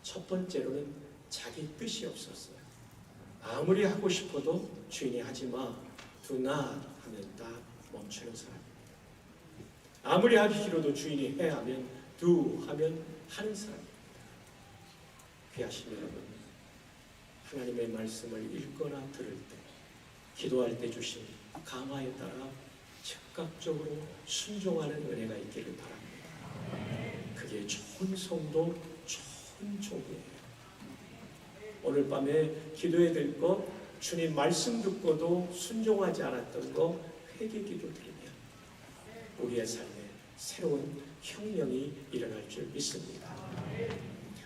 S3: 첫 번째로는 자기 뜻이 없었어요. 아무리 하고 싶어도 주인이 하지마, do not 하면 딱 멈추는 사람입니다. 아무리 하기 싫어도 주인이 해 하면 do 하면 하는 사람입니다. 귀하신 여러분, 하나님의 말씀을 읽거나 들을 때, 기도할 때 주신 감화에 따라 즉각적으로 순종하는 은혜가 있기를 바랍니다. 그게 좋은 성도, 좋은 종이에요. 오늘 밤에 기도해야 될 것, 주님 말씀 듣고도 순종하지 않았던 거 회개기도 드리면 우리의 삶에 새로운 혁명이 일어날 줄 믿습니다.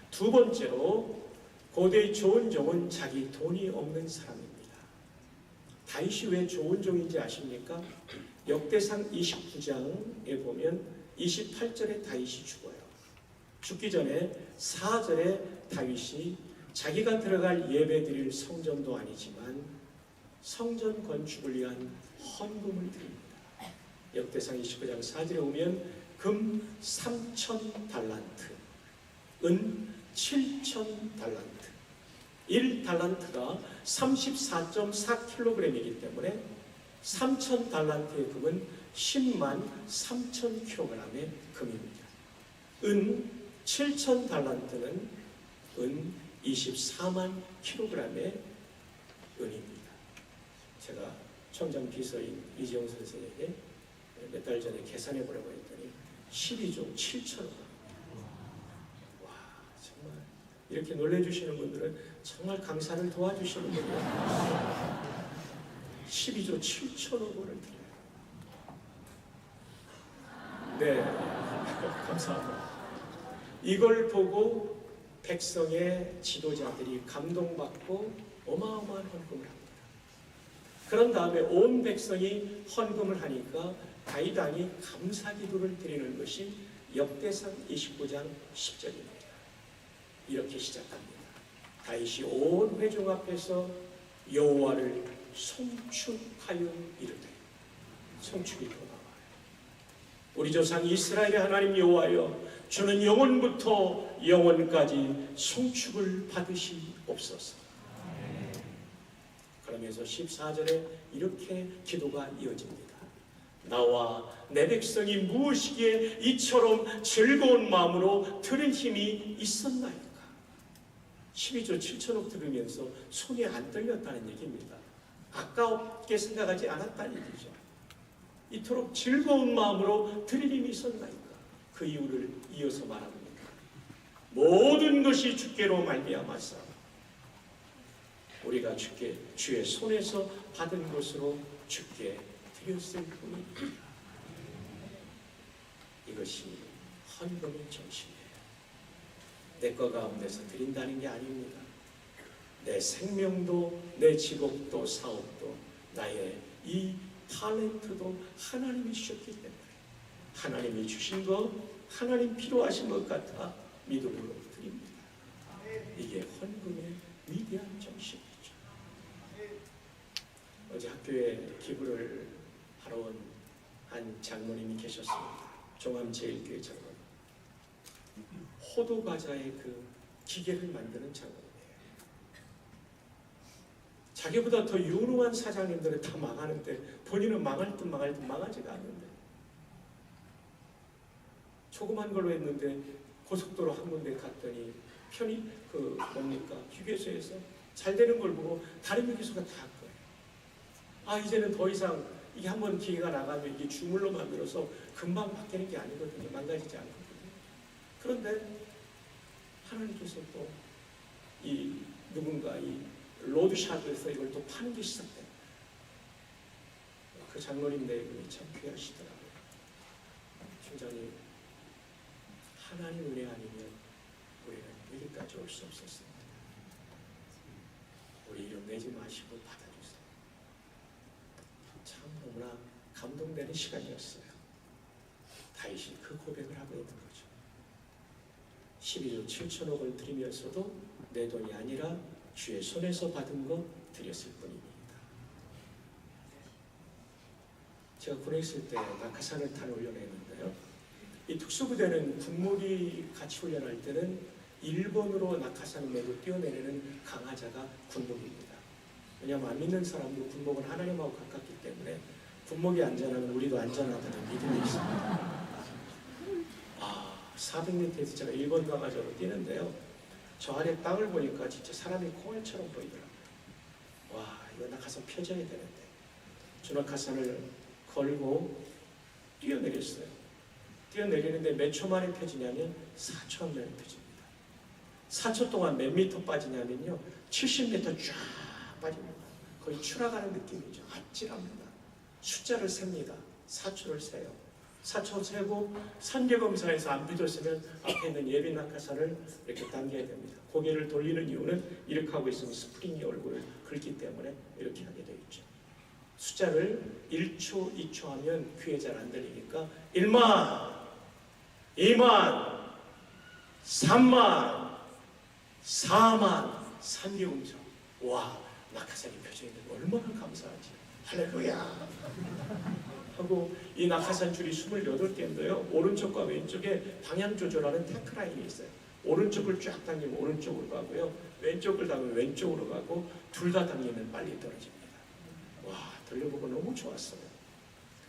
S3: 두 번째로 고대의 좋은 종은 자기 돈이 없는 사람입니다. 다윗이 왜 좋은 종인지 아십니까? 역대상 29장에 보면 28절에 다윗이 죽어요. 죽기 전에 4절에 다윗이 자기가 들어갈 예배드릴 성전도 아니지만 성전 건축을 위한 헌금을 드립니다. 역대상 29장 4절에 오면 금 3,000달란트, 은 7,000달란트, 1달란트가 34.4kg이기 때문에 3,000달란트의 금은 10만 3,000kg의 금입니다. 은 7,000달란트는 은 24만 kg의 은입니다. 제가 청장 비서인 이재용 선생에게 몇 달 전에 계산해 보려고 했더니 12조 7천억. 와, 정말 이렇게 놀래주시는 분들은 정말 강사를 도와주시는 분이에요. 12조 7천억 원을 드려요. 네, 감사합니다. 이걸 보고 백성의 지도자들이 감동받고 어마어마한 헌금을 합니다. 그런 다음에 온 백성이 헌금을 하니까 다윗 왕이 감사기도를 드리는 것이 역대상 29장 10절입니다. 이렇게 시작합니다. 다윗이 온 회중 앞에서 여호와를 송축하여 이르되, 송축이 또 나와요. 우리 조상 이스라엘의 하나님 여호와여, 주는 영원부터 영원까지 송축을 받으시옵소서. 그러면서 14절에 이렇게 기도가 이어집니다. 나와 내 백성이 무엇이기에 이처럼 즐거운 마음으로 들은 힘이 있었나이까. 12조 7천억 들으면서 손이 안 떨렸다는 얘기입니다. 아깝게 생각하지 않았다는 얘기죠. 이토록 즐거운 마음으로 들은 힘이 있었나이까. 그 이유를 이어서 말합니다. 모든 것이 주께로 말미암아서 우리가 주의 손에서 받은 것으로 주께 드렸을 뿐입니다. 이것이 헌금의 정신이에요. 내 것 가운데서 드린다는 게 아닙니다. 내 생명도, 내 직업도, 사업도, 나의 이 탤런트도 하나님이 주셨기 때문에 하나님이 주신 것, 하나님 필요하신 것 같아 믿음으로 드립니다. 이게 헌금의 위대한 정신이죠. 어제 학교에 기부를 하러 온 한 장모님이 계셨습니다. 종암제일교회 장모님. 호두과자의 그 기계를 만드는 장모님이에요. 자기보다 더 유능한 사장님들은 다 망하는데 본인은 망할 듯 망하지가 않는데, 조그만 걸로 했는데 고속도로 한 군데 갔더니 휴게소에서 잘 되는 걸 보고 다른 휴게소가 다 할 거예요. 아, 이제는 더 이상 이게 한번 기계가 나가면 이게 주물로 만들어서 금방 바뀌는 게 아니거든요. 망가지지 않거든요. 그런데 하나님께서 또 이 누군가 이 로드샵에서 이걸 또 파는 게 시작돼요. 그 장로님 내분이 참 귀하시더라고요. 총장님, 하나님 은혜 아니면 우리는 여기까지 올 수 없었습니다. 우리 이름 내지 마시고 받아주세요. 너무나 감동되는 시간이었어요. 다윗이 그 고백을 하고 있는 거죠. 12조 7천억을 드리면서도 내 돈이 아니라 주의 손에서 받은 거 드렸을 뿐입니다. 제가 군에 있을 때 낙하산을 탄 훈련을 했는데요. 이 특수부대는 군목이 같이 훈련할 때는 1번으로 낙하산을 메고 뛰어내리는 강화자가 군목입니다. 왜냐하면 안 믿는 사람도 군목은 하나님하고 가깝기 때문에 군목이 안전하면 우리도 안전하다는 믿음이 있습니다. 400m에서 제가 1번 강화자로 뛰는데요. 저 아래 땅을 보니까 진짜 사람이 콩알처럼 보이더라고요. 와, 이거 낙하산 펴져야 되는데. 저 낙하산을 걸고 뛰어내렸어요. 뛰어내리는데 몇 초 만에 펴지냐면 4초 만에 펴집니다. 4초 동안 몇 미터 빠지냐면요. 70m 쫙 빠집니다. 거의 추락하는 느낌이죠. 아찔합니다. 숫자를 셉니다. 4초를 세요. 4초 세고 산계검사에서 안 펴졌으면 앞에 있는 예비 낙하산을 이렇게 당겨야 됩니다. 고개를 돌리는 이유는 이렇게 하고 있으면 스프링이 얼굴을 긁기 때문에 이렇게 하게 되어 있죠. 숫자를 1초, 2초 하면 귀에 잘 안 들리니까 1만, 2만, 3만, 4만, 산계검사. 와, 낙하산이 펴져 있는 거 얼마나 감사하지. 할렐루야. 하고 이 낙하산 줄이 28개인데요. 오른쪽과 왼쪽에 방향 조절하는 테크라인이 있어요. 오른쪽을 쫙 당기면 오른쪽으로 가고요. 왼쪽을 당기면 왼쪽으로 가고 둘 다 당기면 빨리 떨어집니다. 와, 돌려보고 너무 좋았어요.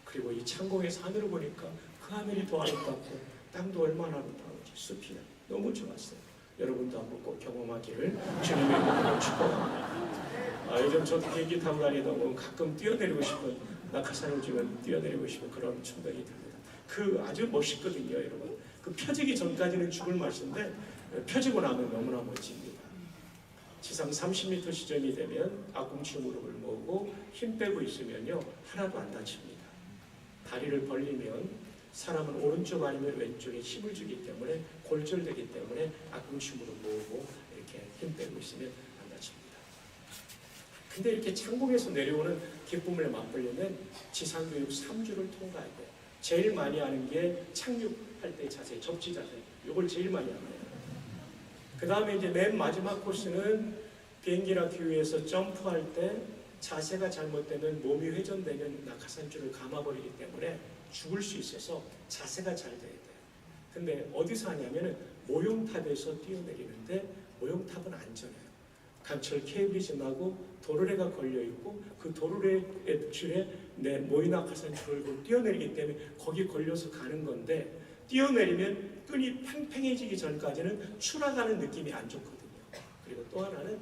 S3: 그리고 이 창공에서 하늘을 보니까 그 하늘이 더 아름답고 땅도 얼마나 아름다운지 숲이 너무 좋았어요. 여러분도 한번 꼭 경험하기를 주님의 이름으로 축복합니다. 요즘 저도 비행기 타고 다니다 보면 가끔 뛰어내리고 싶은 낙하산을 지금 뛰어내리고 싶은 그런 충동이 듭니다. 그 아주 멋있거든요, 여러분. 그 펴지기 전까지는 죽을 맛인데 펴지고 나면 너무나 멋집니다. 지상 30m 지점이 되면 앞꿈치 무릎을 모으고 힘 빼고 있으면요 하나도 안 다칩니다. 다리를 벌리면 사람은 오른쪽 아니면 왼쪽에 힘을 주기 때문에 골절되기 때문에 앞꿈치 무릎 모으고 이렇게 힘 빼고 있으면 안 다칩니다. 근데 이렇게 창공에서 내려오는 기쁨을 맛보려면 지상교육 3주를 통과해야 돼요. 제일 많이 하는 게 착륙할 때 자세, 접지 자세. 이걸 제일 많이 하네요. 그 다음에 이제 맨 마지막 코스는 비행기나 기후에서 점프할 때 자세가 잘못되면 몸이 회전되면 낙하산줄을 감아버리기 때문에 죽을 수 있어서 자세가 잘 돼야 돼요. 근데 어디서 하냐면은 모형탑에서 뛰어내리는데 모형탑은 안전해요. 강철 케이블이 지나고 도르래가 걸려있고 그 도르래 줄에 내 모이낙하산 줄을 뛰어내리기 때문에 거기 걸려서 가는 건데 뛰어내리면 끈이 팽팽해지기 전까지는 추락하는 느낌이 안 좋거든요. 그리고 또 하나는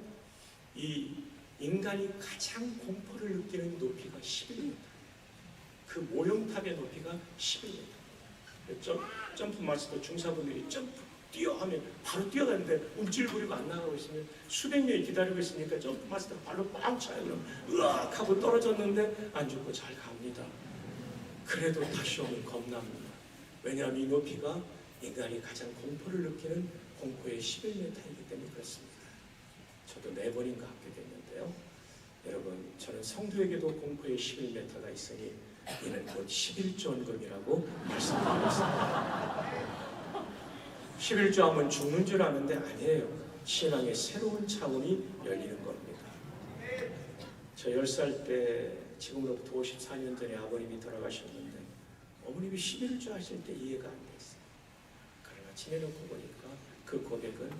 S3: 이 인간이 가장 공포를 느끼는 높이가 11m. 그 모형탑의 높이가 11m. 점프 마스터 중사분들이 점프 뛰어 하면 바로 뛰어가는데 움찔거리고 안 나가고 있으면 수백 명이 기다리고 있으니까 점프 마스터가 발로 뻥 차요. 그럼 으악 하고 떨어졌는데 안 죽고 잘 갑니다. 그래도 다시 오면 겁납니다. 왜냐하면 이 높이가 인간이 가장 공포를 느끼는 공포의 11m이기 때문에 그렇습니다. 저도 4번인가 학교 됐는데요. 여러분, 저는 성도에게도 공포의 11m가 있으니 이는 곧 11조 원금이라고 말씀드리겠습니다. 11조 하면 죽는 줄 아는데 아니에요. 신앙의 새로운 차원이 열리는 겁니다. 저 10살 때 지금으로부터 54년 전에 아버님이 돌아가셨는데 어머님이 11조 하실 때 이해가 안 됐어요. 그러나 지내놓고 보니까 그 고백은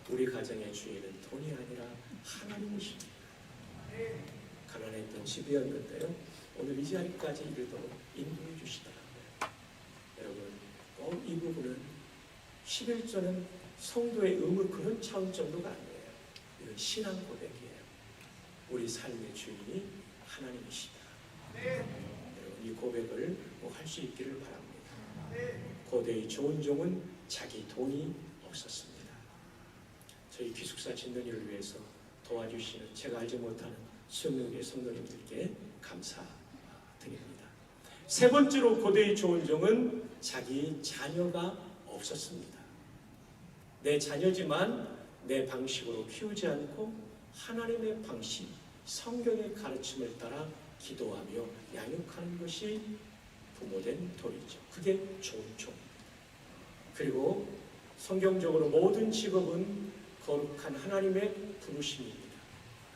S3: 우리 가정의 주인은 돈이 아니라 하나님이십니다. 가난했던 집이었는데요. 오늘 이 자리까지 이르도록 인도해 주시더라고요. 여러분, 꼭 이 부분은 11조는 성도의 의무 그런 차원 정도가 아니에요. 이건 신앙 고백이에요. 우리 삶의 주인이 하나님이시다. 여러분, 이 고백을 꼭 할 수 있기를 바랍니다. 고대의 좋은 종은 자기 돈이 없었습니다. 저희 기숙사 짓는 일을 위해서 도와주시는 제가 알지 못하는 수영역의 성도님들께 감사드립니다. 세 번째로 고대의 좋은 종은 자기 자녀가 없었습니다. 내 자녀지만 내 방식으로 키우지 않고 하나님의 방식, 성경의 가르침을 따라 기도하며 양육하는 것이 부모된 도리죠. 그게 좋은 종. 그리고 성경적으로 모든 직업은 거룩한 하나님의 부르심입니다.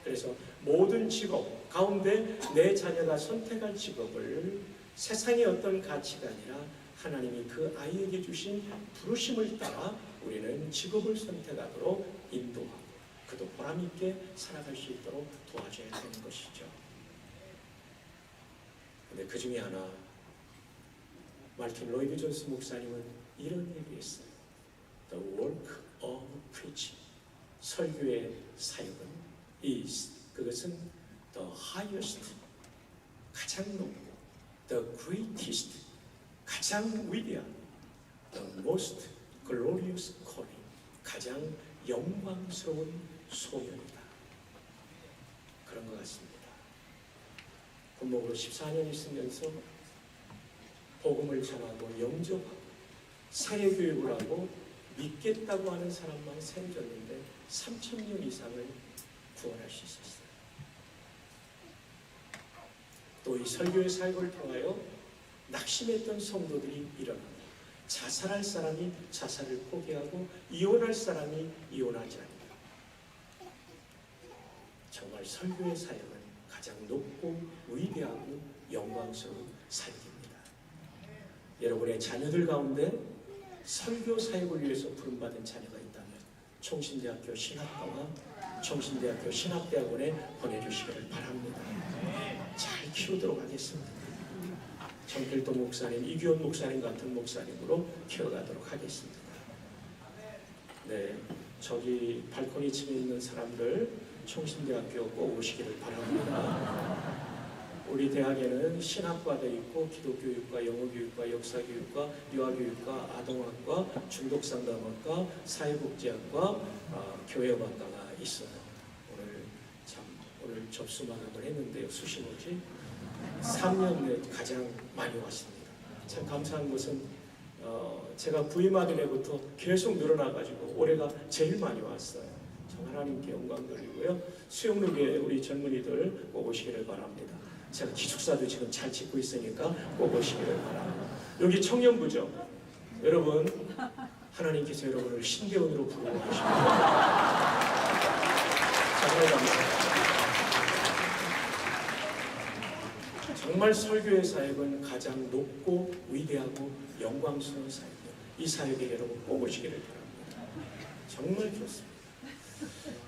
S3: 그래서 모든 직업 가운데 내 자녀가 선택할 직업을 세상의 어떤 가치가 아니라 하나님이 그 아이에게 주신 부르심을 따라 우리는 직업을 선택하도록 인도하고 그도 보람있게 살아갈 수 있도록 도와줘야 되는 것이죠. 근데 그 중에 하나 마르틴 로이드 존스 목사님은 이런 얘기했어요. The work of preaching, 설교의 사역은 is, 그것은 the highest, 가장 높고 the greatest, 가장 위대한 the most glorious calling, 가장 영광스러운 소명이다. 그런 것 같습니다. 본목으로 14년 있으면서 복음을 전하고 영접하고 세례교육을 하고 믿겠다고 하는 사람만 세워졌는데 3,000명 이상을 구원할 수 있었어요. 또 이 설교의 사역을 통하여 낙심했던 성도들이 일어나고 자살할 사람이 자살을 포기하고 이혼할 사람이 이혼하지 않는다. 정말 설교의 사역은 가장 높고 위대하고 영광스러운 사역입니다. 여러분의 자녀들 가운데 설교 사역을 위해서 부름받은 자녀가 있다면 총신대학교 신학과와 총신대학교 신학대학원에 보내주시기를 바랍니다. 잘 키우도록 하겠습니다. 정필도 목사님, 이규원 목사님 같은 목사님으로 키워가도록 하겠습니다. 네, 저기 발코니 층에 있는 사람들 총신대학교 꼭 오시기를 바랍니다. 우리 대학에는 신학과도 있고 기독교육과, 영어교육과, 역사교육과, 유아교육과, 아동학과, 중독상담학과, 사회복지학과, 교회학과가 있어요. 오늘 접수 마감을 했는데요. 수십 오지 3년 내에 가장 많이 왔습니다. 참 감사한 것은 제가 부임하던 해부터 계속 늘어나가지고 올해가 제일 많이 왔어요. 참 하나님께 영광 돌리고요. 수영록에 우리 젊은이들 꼭 오시기를 바랍니다. 제가 기숙사도 지금 잘 짓고 있으니까 꼭 오시기를 바랍니다. 여기 청년부죠. 여러분 하나님께서 여러분을 신대원으로 부르고 계십니다. 정말 감사합니다. 정말 설교의 사역은 가장 높고 위대하고 영광스러운 사역이에요. 이 사역에 여러분 꼭 오시기를 바랍니다. 정말 좋습니다.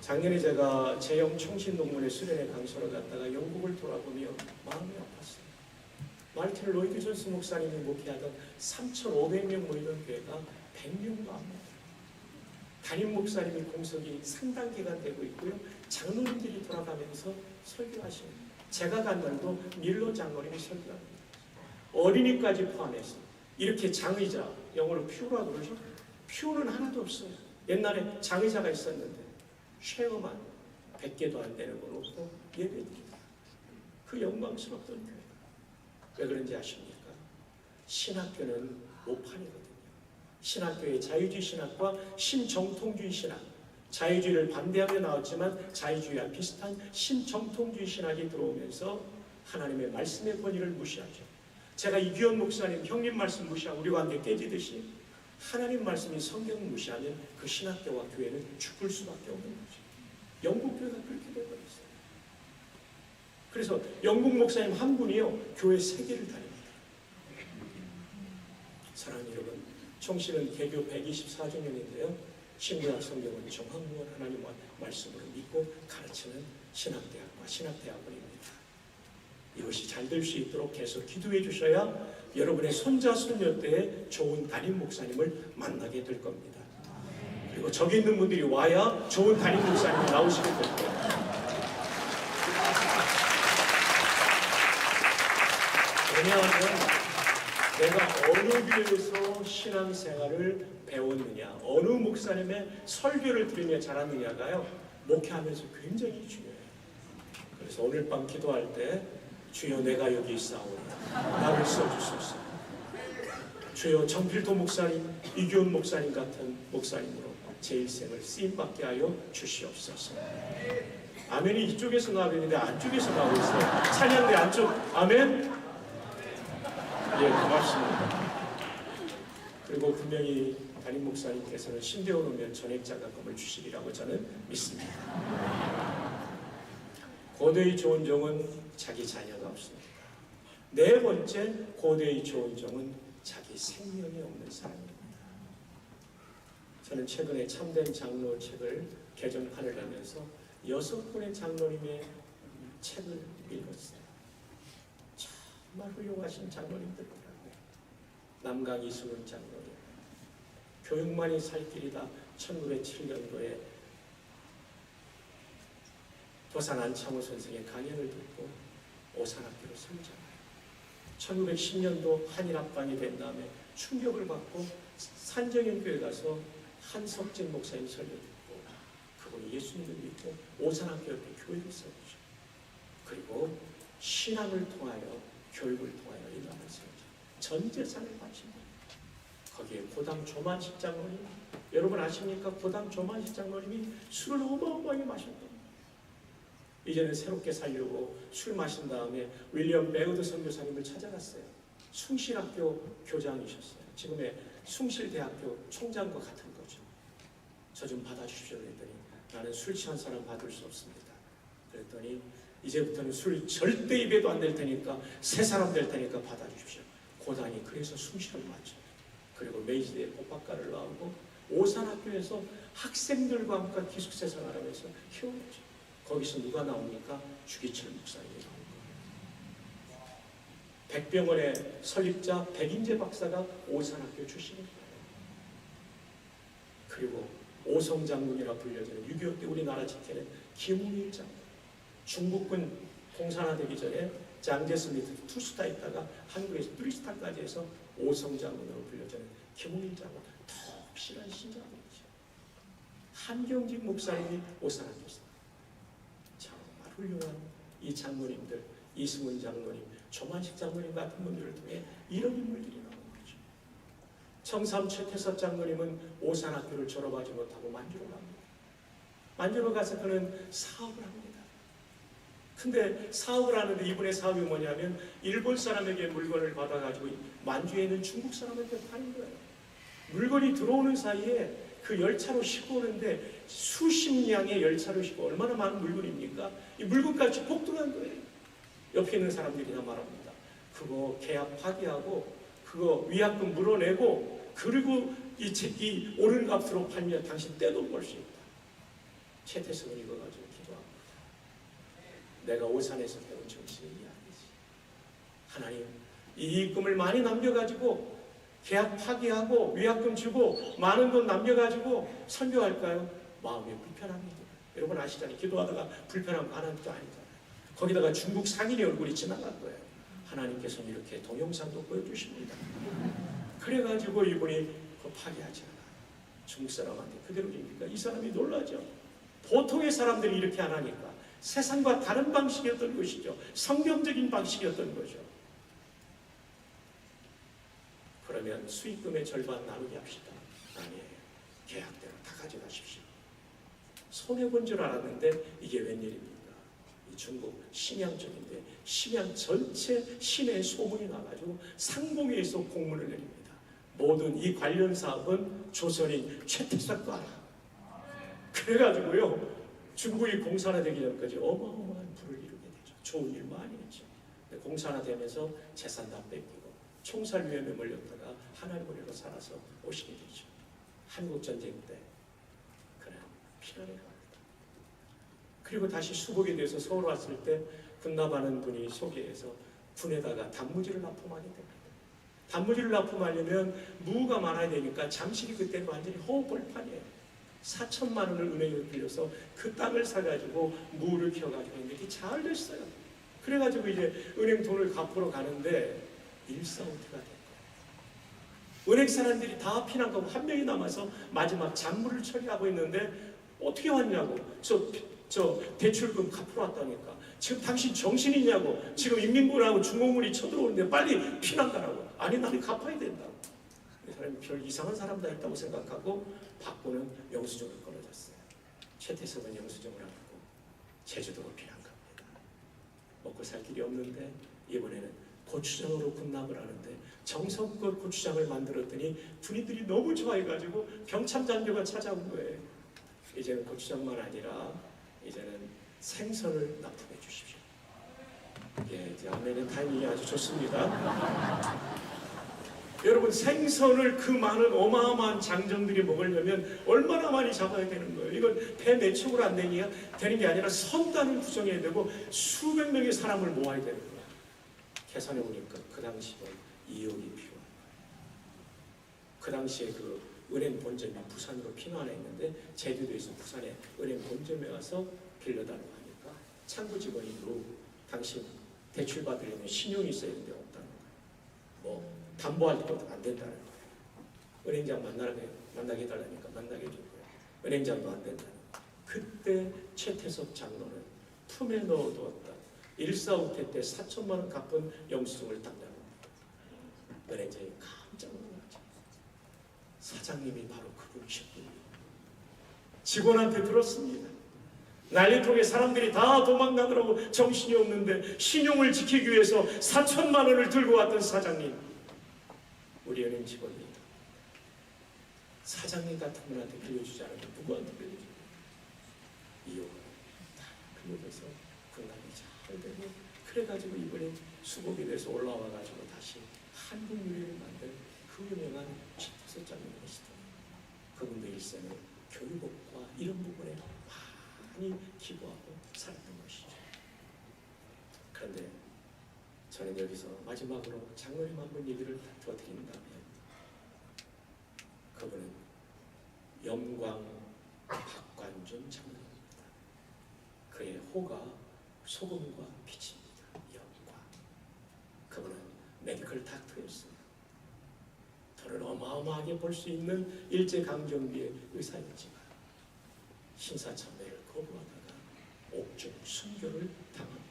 S3: 작년에 제가 제영 총신동문회 수련회 강사로 갔다가 영국을 돌아보며 마음이 아팠어요. 마르틴 로이드 존스 목사님이 목회하던 3,500명 모이던 교회가 100명도 안 돼요. 담임 목사님이 공석이 상당 기간 되고 있고요. 장로님들이 돌아가면서 설교하시는 제가 간 날도 밀로 장로님이 설교합니다. 어린이까지 포함해서 이렇게 장의자, 영어로 퓨라고 그러죠. 퓨는 하나도 없어요. 옛날에 장의자가 있었는데 쉐어만 100개도 안 되는 걸 놓고 예배드립니다. 그 영광스럽던 교회가 왜 그런지 아십니까? 신학교는 모판이거든요. 신학교의 자유주의 신학과 신정통주의 신학, 자유주의를 반대하며 나왔지만 자유주의와 비슷한 신정통주의 신학이 들어오면서 하나님의 말씀의 권위를 무시하죠. 제가 이규원 목사님 형님 말씀 무시하고 우리 관계 깨지듯이 하나님 말씀이 성경을 무시하면 그 신학교와 교회는 죽을 수밖에 없는 거죠. 영국 교회가 그렇게 되어버렸어요. 그래서 영국 목사님 한 분이요 교회 3개를 다닙니다. 사랑하는 여러분, 총신은 개교 124주년인데요. 신구약 성경은 정확무한 하나님 말씀으로 믿고 가르치는 신학대학과 신학대학원입니다. 이것이 잘 될 수 있도록 계속 기도해 주셔야 여러분의 손자 손녀 때에 좋은 담임 목사님을 만나게 될 겁니다. 그리고 저기 있는 분들이 와야 좋은 담임 목사님이 나오시게 될 겁니다. 왜냐하면 내가 어느 교회에서 신앙생활을 배웠느냐, 어느 목사님의 설교를 들으며 자랐느냐가요 목회하면서 굉장히 중요해요. 그래서 오늘 밤 기도할 때 주여 내가 여기 있사오니 나를 써주소서. 주여 정필도 목사님, 이규원 목사님 같은 목사님으로 제 일생을 쓰임받게 하여 주시옵소서. 아멘이 이쪽에서 나와야 되는데 안쪽에서 나오고 있어요. 찬양대 안쪽 아멘. 예, 고맙습니다. 그리고 분명히 담임 목사님께서는 신대원 오면 전액 장학금을 주시리라고 저는 믿습니다. 고대의 좋은 종은 자기 자녀가 없습니다. 네 번째 고대의 좋은 종은 자기 생명이 없는 사람입니다. 저는 최근에 참된 장로 책을 개정판을 하면서 6분의 장로님의 책을 읽었어요. 정말 훌륭하신 장로님들이더라고요. 남강 이승훈 장로님, 교육만이 살 길이다 1907년도에 도산 안창호 선생의 강연을 듣고 오산학교로 선장해요. 1910년도 한일합방이 된 다음에 충격을 받고 산정연교에 가서 한석진 목사님 설교 듣고 그분이 예수님을 믿고 오산학교 옆에 교회를 세우죠. 그리고 신앙을 통하여 교육을 통하여 이 나라를 세우죠. 전 재산을 바칩니다. 거기에 고당 조만식 장로님, 여러분 아십니까? 고당 조만식 장로님이 술을 어마어마하게 마셨던 거예요. 이제는 새롭게 살려고 술 마신 다음에 윌리엄 베어드 선교사님을 찾아갔어요. 숭실학교 교장이셨어요. 지금의 숭실대학교 총장과 같은 거죠. 저 좀 받아주십시오 그랬더니 나는 술 취한 사람 받을 수 없습니다. 그랬더니 이제부터는 술 절대 입에도 안 될 테니까 새 사람 될 테니까 받아주십시오. 고단이 그래서 숭실을 맞죠. 그리고 메이지대에 법학과를 나오고 오산학교에서 학생들과 함께 기숙사 생활하면서 키워냈죠. 거기서 누가 나옵니까? 주기철 목사님이 나온 거예요. 백병원의 설립자 백인재 박사가 오산학교 출신입니다. 그리고 오성장군이라 불려지는 6.25 때 우리나라 지켜낸 김웅일 장군, 중국군 공산화되기 전에 장제스 밑에 투스타 있다가 한국에서 뚜리스타까지 해서 오성장군으로 불려지는 김웅일 장군, 덕실한 신장군이죠. 한경직 목사님이 오산학교에서 정말 훌륭한 이 장로님들, 이승훈 장로님, 조만식 장로님 같은 분들을 통해 이런 인물들이 나오는 거죠. 청삼 최태섭 장로님은 오산학교를 졸업하지 못하고 만주로 갑니다. 만주로 가서 그는 사업을 합니다. 근데 사업을 하는데 이분의 사업이 뭐냐면 일본 사람에게 물건을 받아가지고 만주에 있는 중국 사람한테 파는 거예요. 물건이 들어오는 사이에 그 열차로 싣고 오는데 수십 량의 열차로 싣고 얼마나 많은 물건입니까? 이 물건까지 폭등한 거예요. 옆에 있는 사람들이 다 말합니다. 그거 계약 파기하고 그거 위약금 물어내고 그리고 이 오른 값으로 팔면 당신 떼돈 벌 수 있다. 최태성은 이거 가지고 기도합니다. 내가 오산에서 배운 정신이 이 아니지. 하나님 이 이익금을 많이 남겨가지고 계약 파기하고 위약금 주고 많은 돈 남겨가지고 설교할까요? 마음이 불편합니다. 여러분 아시잖아요. 기도하다가 불편하면 안 하는 것도 아니잖아요. 거기다가 중국 상인의 얼굴이 지나갈 거예요. 하나님께서는 이렇게 동영상도 보여주십니다. 그래가지고 이분이 그거 파기하지 않아. 중국 사람한테 그대로 줍니까? 이 사람이 놀라죠. 보통의 사람들이 이렇게 안 하니까 세상과 다른 방식이었던 것이죠. 성경적인 방식이었던 거죠. 그러면 수익금의 절반 나누게 합시다. 아니에요. 계약대로 다 가져가십시오. 손해본 줄 알았는데 이게 웬일입니까? 이 중국 심양 쪽인데 심양 전체 시내에 소문이 나가지고 상봉회에서 공문을 내립니다. 모든 이 관련 사업은 조선인 최태석도 알아. 그래가지고요 중국이 공산화되기 전까지 어마어마한 부를 이루게 되죠. 좋은 일 많이 했죠. 공산화되면서 재산 다 뺏기고 총살위험에 몰렸다가 하나님 은혜로 살아서 오시게 되죠. 한국전쟁 때 그는 피난을 갑니다. 그리고 다시 수복에 대해서 서울 왔을 때 군납하는 분이 소개해서 군에다가 단무지를 납품하게 됩니다. 단무지를 납품하려면 무가 많아야 되니까 잠실이 그때는 완전히 허벌판이에요. 4천만 원을 은행에 빌려서 그 땅을 사가지고 무를 키워가지고 이렇게 잘 됐어요. 그래가지고 이제 은행 돈을 갚으러 가는데 일사후퇴가 된 거예요. 은행 사람들이 다 피난 거고 한 명이 남아서 마지막 잔물을 처리하고 있는데 어떻게 왔냐고. 저 대출금 갚으러 왔다니까. 지금 당신 정신이냐고. 지금 인민군하고 중공군이 쳐들어오는데 빨리 피난 가라고. 아니 나는 갚아야 된다고. 이 사람이 별 이상한 사람도 있다고 생각하고 박구는 영수증을 끊어졌어요. 최태석은 영수증을 안 하고 제주도로 피난 겁니다. 먹고 살 길이 없는데 이번에는 고추장으로 군납을 하는데 정성껏 고추장을 만들었더니 군인들이 너무 좋아해가지고 병참장교가 찾아온 거예요. 이제는 고추장만 아니라 이제는 생선을 납품해 주십시오. 예, 이제 아멘의 타이밍이 아주 좋습니다. 여러분, 생선을 그 많은 어마어마한 장정들이 먹으려면 얼마나 많이 잡아야 되는 거예요. 이건 배 몇 척으로 안 되는 게 아니라 선단을 구성해야 되고 수백 명의 사람을 모아야 되는 거예요. 계산해 보니까 그 당시에 2억이 필요한 거예요. 그 당시에 그 은행 본점이 부산으로 피난했는데 제주도에서 부산에 은행 본점에 와서 빌려달라고 하니까 창구 직원이 당신 대출 받으려면 신용이 있어야 되는데 없다는 거예요. 뭐 담보할 것도 안 된다는 거예요. 은행장 만나게 해달라니까 만나게 해준 거예요. 은행장도 안 된다는 거예요. 그때 최태석 장로는 품에 넣어두었다. 1사후퇴 때 4천만 원 갚은 영수증을 딱 내놓습니다. 은행장이 깜짝 놀랐죠. 사장님이 바로 그분이셨군요. 직원한테 들었습니다. 난리통에 사람들이 다 도망가느라고 정신이 없는데 신용을 지키기 위해서 4천만 원을 들고 왔던 사장님, 우리 은행 직원입니다. 사장님 같은 분한테 빌려주지 않으면 누구한테 빌려줘요? 2억을 다 빌려줘서 군납이 잘 되고, 그래가지고 이번에 수복이 돼서 올라와가지고 다시 한국 유래를 만든 그 유명한 최태석 장로님이시다. 그분도 일생에 교육업과 이런 부분에 많이 기부하고 살았던 것이죠. 그런데 저는 여기서 마지막으로 장로님 한 분 얘기를 더 드린다면, 그분은 염광 박관준 장로입니다. 그의 호가 소금과 빛입니다. 염광. 그분은 메디컬 닥터였습니다. 저를 어마어마하게 볼 수 있는 일제강점기의 의사였지만 신사참배를 거부하다가 옥중 순교를 당합니다.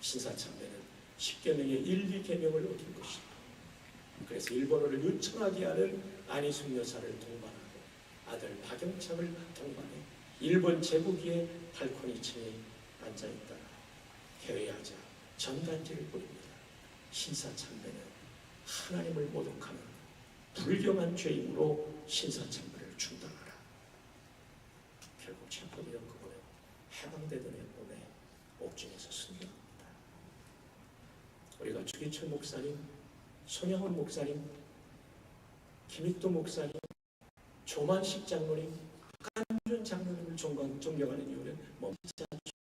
S3: 신사참배는 10계명의 1, 2계명을 어긴 것이다. 그래서 일본어를 유창하게 하는 안희숙 여사를 동반하고 아들 박영창을 동반해 일본 제국기의 발코니층에 앉아있다가 해외하자 전단지를 뿌립니다. 신사참배는 하나님을 모독하는 불경한 죄임으로 신사참배를 중단하라. 결국 체포되던 그분은 해방되던 해봄에 옥중에서 순교합니다. 우리가 주기철 목사님, 손양원 목사님, 김익도 목사님, 조만식 장로님, 박관준 장로님을 존경하는 이유는 멈추지 않죠.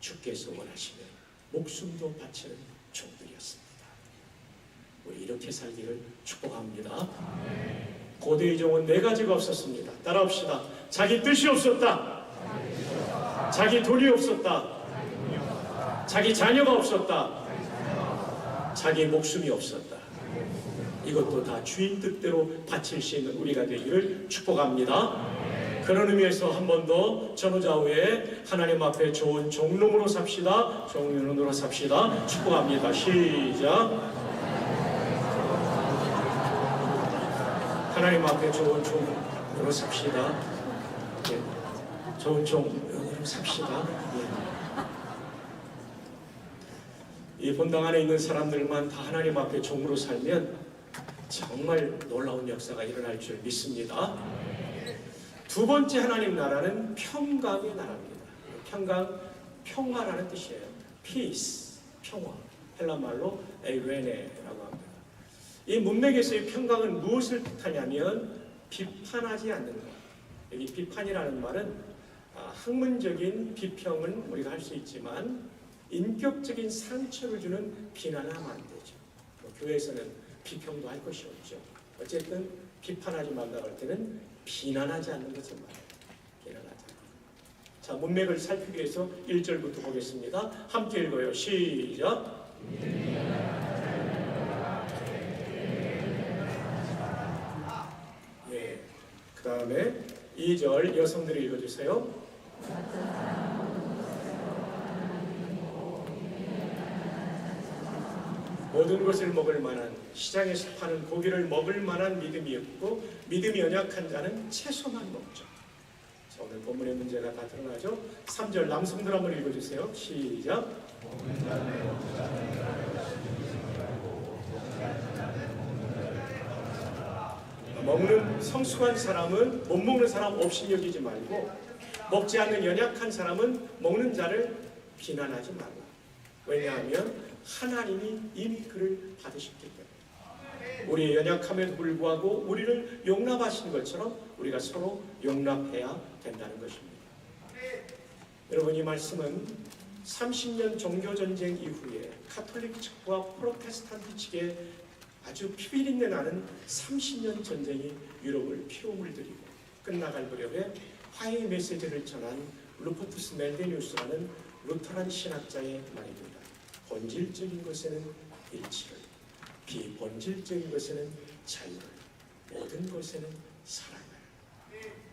S3: 주께서 원하시면 목숨도 바치는 종들이었습니다. 우리 이렇게 살기를 축복합니다. 고대의 종은 4가지가 없었습니다. 따라합시다. 자기 뜻이 없었다. 자기 돈이 없었다. 자기 자녀가 없었다. 자기 목숨이 없었다. 이것도 다 주인 뜻대로 바칠 수 있는 우리가 되기를 축복합니다. 그런 의미에서 한 번 더 전후좌우에 하나님 앞에 좋은 종놈으로 삽시다. 종놈으로 삽시다. 축복합니다. 시작. 하나님 앞에 좋은 종으로 삽시다. 예. 좋은 종으로 삽시다. 예. 이 본당 안에 있는 사람들만 다 하나님 앞에 종으로 살면 정말 놀라운 역사가 일어날 줄 믿습니다. 두 번째 하나님 나라는 평강의 나라입니다. 평강, 평화라는 뜻이에요. peace, 평화. 헬라말로 에이레네라고 합니다. 이 문맥에서의 평강은 무엇을 뜻하냐면 비판하지 않는 것. 여기 비판이라는 말은 학문적인 비평은 우리가 할 수 있지만 인격적인 상처를 주는 비난을 하면 안 되죠. 교회에서는 비평도 할 것이 없죠. 어쨌든 비판하지 말라고 할 때는 비난하지 않는 것을 말해요. 비난하지 않는 것. 자, 문맥을 살피기 위해서 1절부터 보겠습니다. 함께 읽어요. 시작. 예. 그 다음에 2절 여성들이 읽어주세요. 모든 것을 먹을 만한, 시장에서 파는 고기를 먹을 만한 믿음이 없고 믿음이 연약한 자는 채소만 먹죠. 자, 오늘 본문의 문제가 다 드러나죠? 3절 남성들 한번 읽어주세요. 시작. 먹는 성숙한 사람은 못 먹는 사람 없이 여기지 말고, 먹지 않는 연약한 사람은 먹는 자를 비난하지 말라. 왜냐하면 하나님이 이미 그를 받으셨기 때문에. 우리의 연약함에도 불구하고 우리를 용납하신 것처럼 우리가 서로 용납해야 된다는 것입니다. 여러분, 이 말씀은 30년 종교전쟁 이후에 카톨릭 측과 프로테스탄트 측의 아주 피비린내 나는 30년 전쟁이 유럽을 피로물 들이고 끝나갈 무렵에 화해의 메시지를 전한 루퍼투스 멜데니우스라는 루터란 신학자의 말입니다. 본질적인 것에는 일치를, 비본질적인 것에는 자유를, 모든 것에는 사랑을.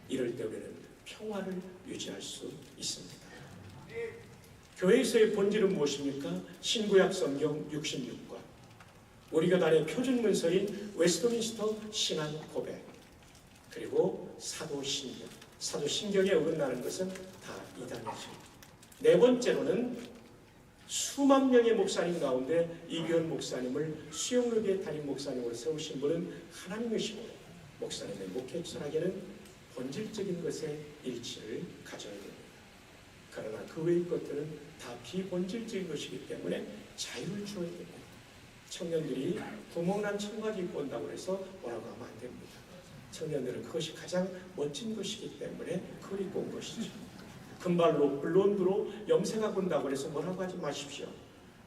S3: 이럴 때 우리는 평화를 유지할 수 있습니다. 교회에서의 본질은 무엇입니까? 신구약 성경 66권, 우리 교단의 표준 문서인 웨스트민스터 신앙 고백, 그리고 사도신경. 사도신경에 어긋나는 것은 다 이단이죠. 네 번째로는 수만 명의 목사님 가운데 이규현 목사님을 수영록의 담임 목사님으로 세우신 분은 하나님이시고, 목사님의 목회 철학에는 본질적인 것의 일치를 가져야 됩니다. 그러나 그 외의 것들은 다 비본질적인 것이기 때문에 자유를 주어야 됩니다. 청년들이 구멍난 청바지 입고 온다고 해서 뭐라고 하면 안 됩니다. 청년들은 그것이 가장 멋진 것이기 때문에 그걸 입고 온 것이죠. 금발로 블론드로 염색하고 온다고 해서 뭐라고 하지 마십시오.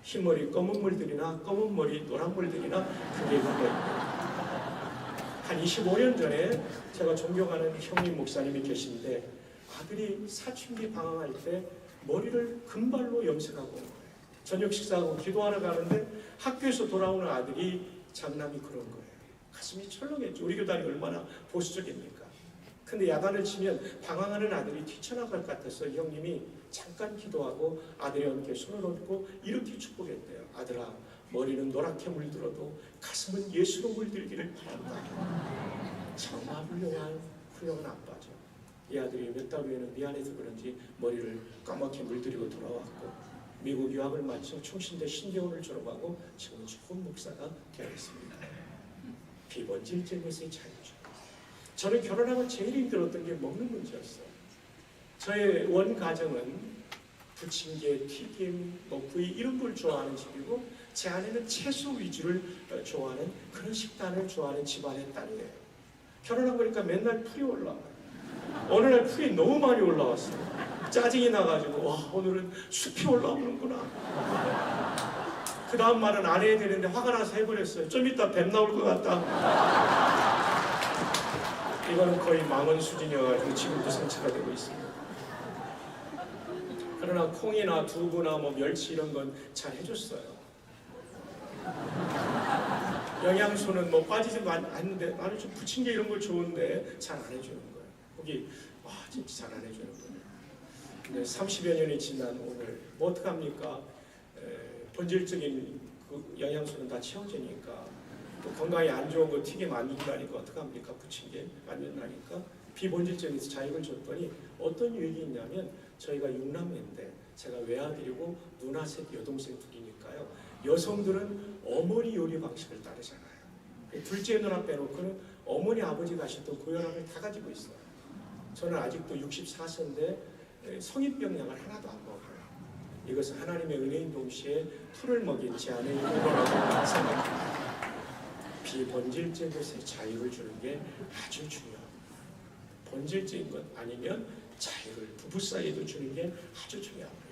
S3: 흰머리 검은 물들이나 검은 머리 노란 물들이나 그게 그거예요. 한 25년 전에 제가 존경하는 형님 목사님이 계신데, 아들이 사춘기 방황할 때 머리를 금발로 염색하고 온 거예요. 저녁 식사하고 기도하러 가는데 학교에서 돌아오는 아들이 장남이 그런 거예요. 가슴이 철렁했죠. 우리 교단이 얼마나 보수적입니까? 근데 야단을 치면 방황하는 아들이 뛰쳐나갈 것 같아서 형님이 잠깐 기도하고 아들의 어깨에 손을 얹고 이렇게 축복했대요. 아들아, 머리는 노랗게 물들어도 가슴은 예수로 물들기를 바란다. 정말 훌륭한 아빠죠. 이 아들이 몇 달 후에는 미안해서 그런지 머리를 까맣게 물들이고 돌아왔고, 미국 유학을 마쳐 충신대 신대원을 졸업하고 지금 좋은 목사가 되었습니다. 비본질적인 것의 자유죠. 저는 결혼하고 제일 힘들었던 게 먹는 문제였어요. 저의 원 가정은 부침개, 튀김, 구이 이런 걸 좋아하는 집이고, 제 아내는 채소 위주를 좋아하는 그런 식단을 좋아하는 집안의 딸이에요. 결혼하고 보니까 맨날 풀이 올라와요. 어느 날 풀이 너무 많이 올라왔어요. 짜증이 나가지고 와, 오늘은 숲이 올라오는구나. 그 다음 말은 안 해야 되는데 화가 나서 해버렸어요. 좀 이따 뱀 나올 것 같다. 이거는 거의 망언 수준이어가지고 지금도 상처가 되고 있습니다. 그러나 콩이나 두부나 멸치 이런 건 잘 해줬어요. 영양소는 빠지지 않는데, 나는 좀 부침개 이런 걸 좋은데 잘 안 해주는 거예요. 거기 진짜 잘 안 해주는 거예요. 근데 30여 년이 지난 오늘 뭐 어떡합니까? 본질적인 그 영양소는 다 채워지니까, 또 건강에 안 좋은 거 튀김 안 준다니까 어떡합니까? 부침개 안 준다니까 비본질적인 자유를 줬더니 어떤 유익이 있냐면, 저희가 6남매인데 제가 외아들이고 누나 셋, 여동생 둘이니까요. 여성들은 어머니 요리 방식을 따르잖아요. 둘째 누나 빼놓고는 어머니 아버지가 하셨던 그 연합을 다 가지고 있어요. 저는 아직도 64세인데 성인병약을 하나도 안 먹어요. 이것은 하나님의 은혜인 동시에 풀을 먹인 제 아내의 일부라고 생각합니다. 비본질적인 것에 자유를 주는 게 아주 중요합니다. 본질적인 것 아니면 자유를 부부 사이에도 주는 게 아주 중요합니다.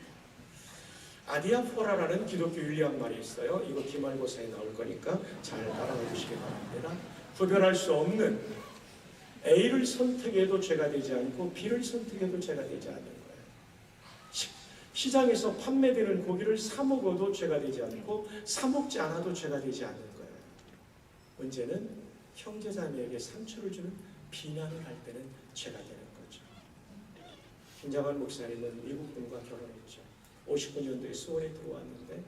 S3: 아디아포라라는 기독교 윤리학 말이 있어요. 이거 기말고사에 나올 거니까 잘 따라가 주시기 바랍니다. 구별할 수 없는, A를 선택해도 죄가 되지 않고 B를 선택해도 죄가 되지 않는 거예요. 시장에서 판매되는 고기를 사 먹어도 죄가 되지 않고 사 먹지 않아도 죄가 되지 않는 거예요. 문제는 형제자매에게 상처를 주는 비난을 할 때는 죄가 되는 거죠. 김장환 목사님은 미국 분과 결혼했죠. 59년도에 수원에 들어왔는데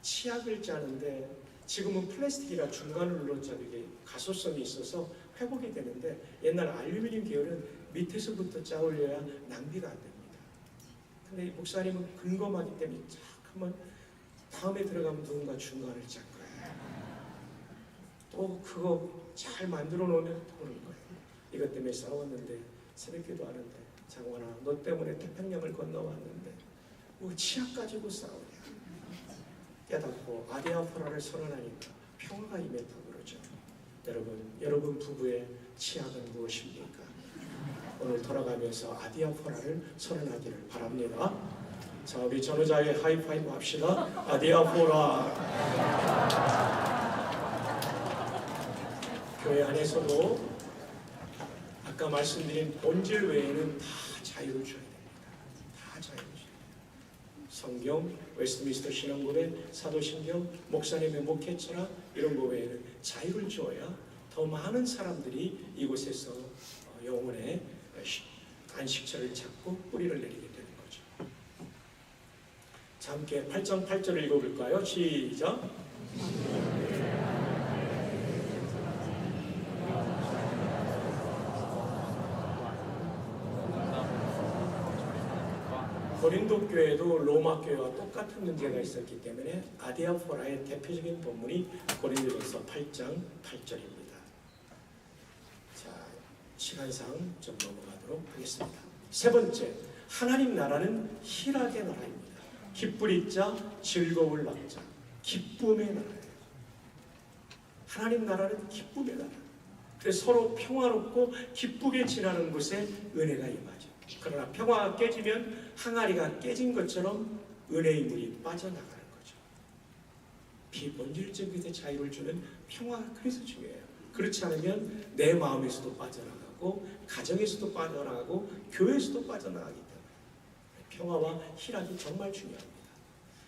S3: 치약을 짜는데, 지금은 플라스틱이라 중간을 눌러서 이게 가소성이 있어서 회복이 되는데, 옛날 알루미늄 계열은 밑에서부터 짜올려야 낭비가 안 됩니다. 근데 이 목사님은 근검하기 때문에 쫙 한번 다음에 들어가면 누군가 중간을 짤 거예요. 또 그거 잘 만들어 놓으면 또 오는 거예요. 이것 때문에 싸웠는데 새벽기도 하는데 장관아 너 때문에 태평양을 건너왔는데 뭐 치약 가지고 싸우냐. 깨닫고 아디아포라를 선언하니까 평화가 임했다고 그러죠. 여러분 부부의 치약은 무엇입니까? 오늘 돌아가면서 아디아포라를 선언하기를 바랍니다. 자, 우리 전우자의 하이파이브 합시다. 아디아포라. 교회 안에서도 아까 말씀드린 본질 외에는 다 자유를 줘야 됩니다. 다 자유를 줘야 됩니다. 성경, 웨스트민스터 신앙고백, 사도신경, 목사님의 목회 철학 이런 거 외에는 자유를 줘야 더 많은 사람들이 이곳에서 영혼의 안식처를 찾고 뿌리를 내리게 되는 거죠. 자, 함께 8장 8절을 읽어볼까요? 시작! 고린도 교회도 로마 교회와 똑같은 문제가 있었기 때문에 아디아포라의 대표적인 본문이 고린도전서 8장 8절입니다. 자, 시간상 좀 넘어가도록 하겠습니다. 세 번째, 하나님 나라는 희락의 나라입니다. 기쁠 자, 즐거울 낙자, 기쁨의 나라예요. 하나님 나라는 기쁨의 나라. 그래서 서로 평화롭고 기쁘게 지나는 곳에 은혜가 임하죠. 그러나 평화가 깨지면 항아리가 깨진 것처럼 은혜의 물이 빠져나가는 거죠. 비본질적인 자유를 주는 평화가 그래서 중요해요. 그렇지 않으면 내 마음에서도 빠져나가고 가정에서도 빠져나가고 교회에서도 빠져나가기 때문에 평화와 희락이 정말 중요합니다.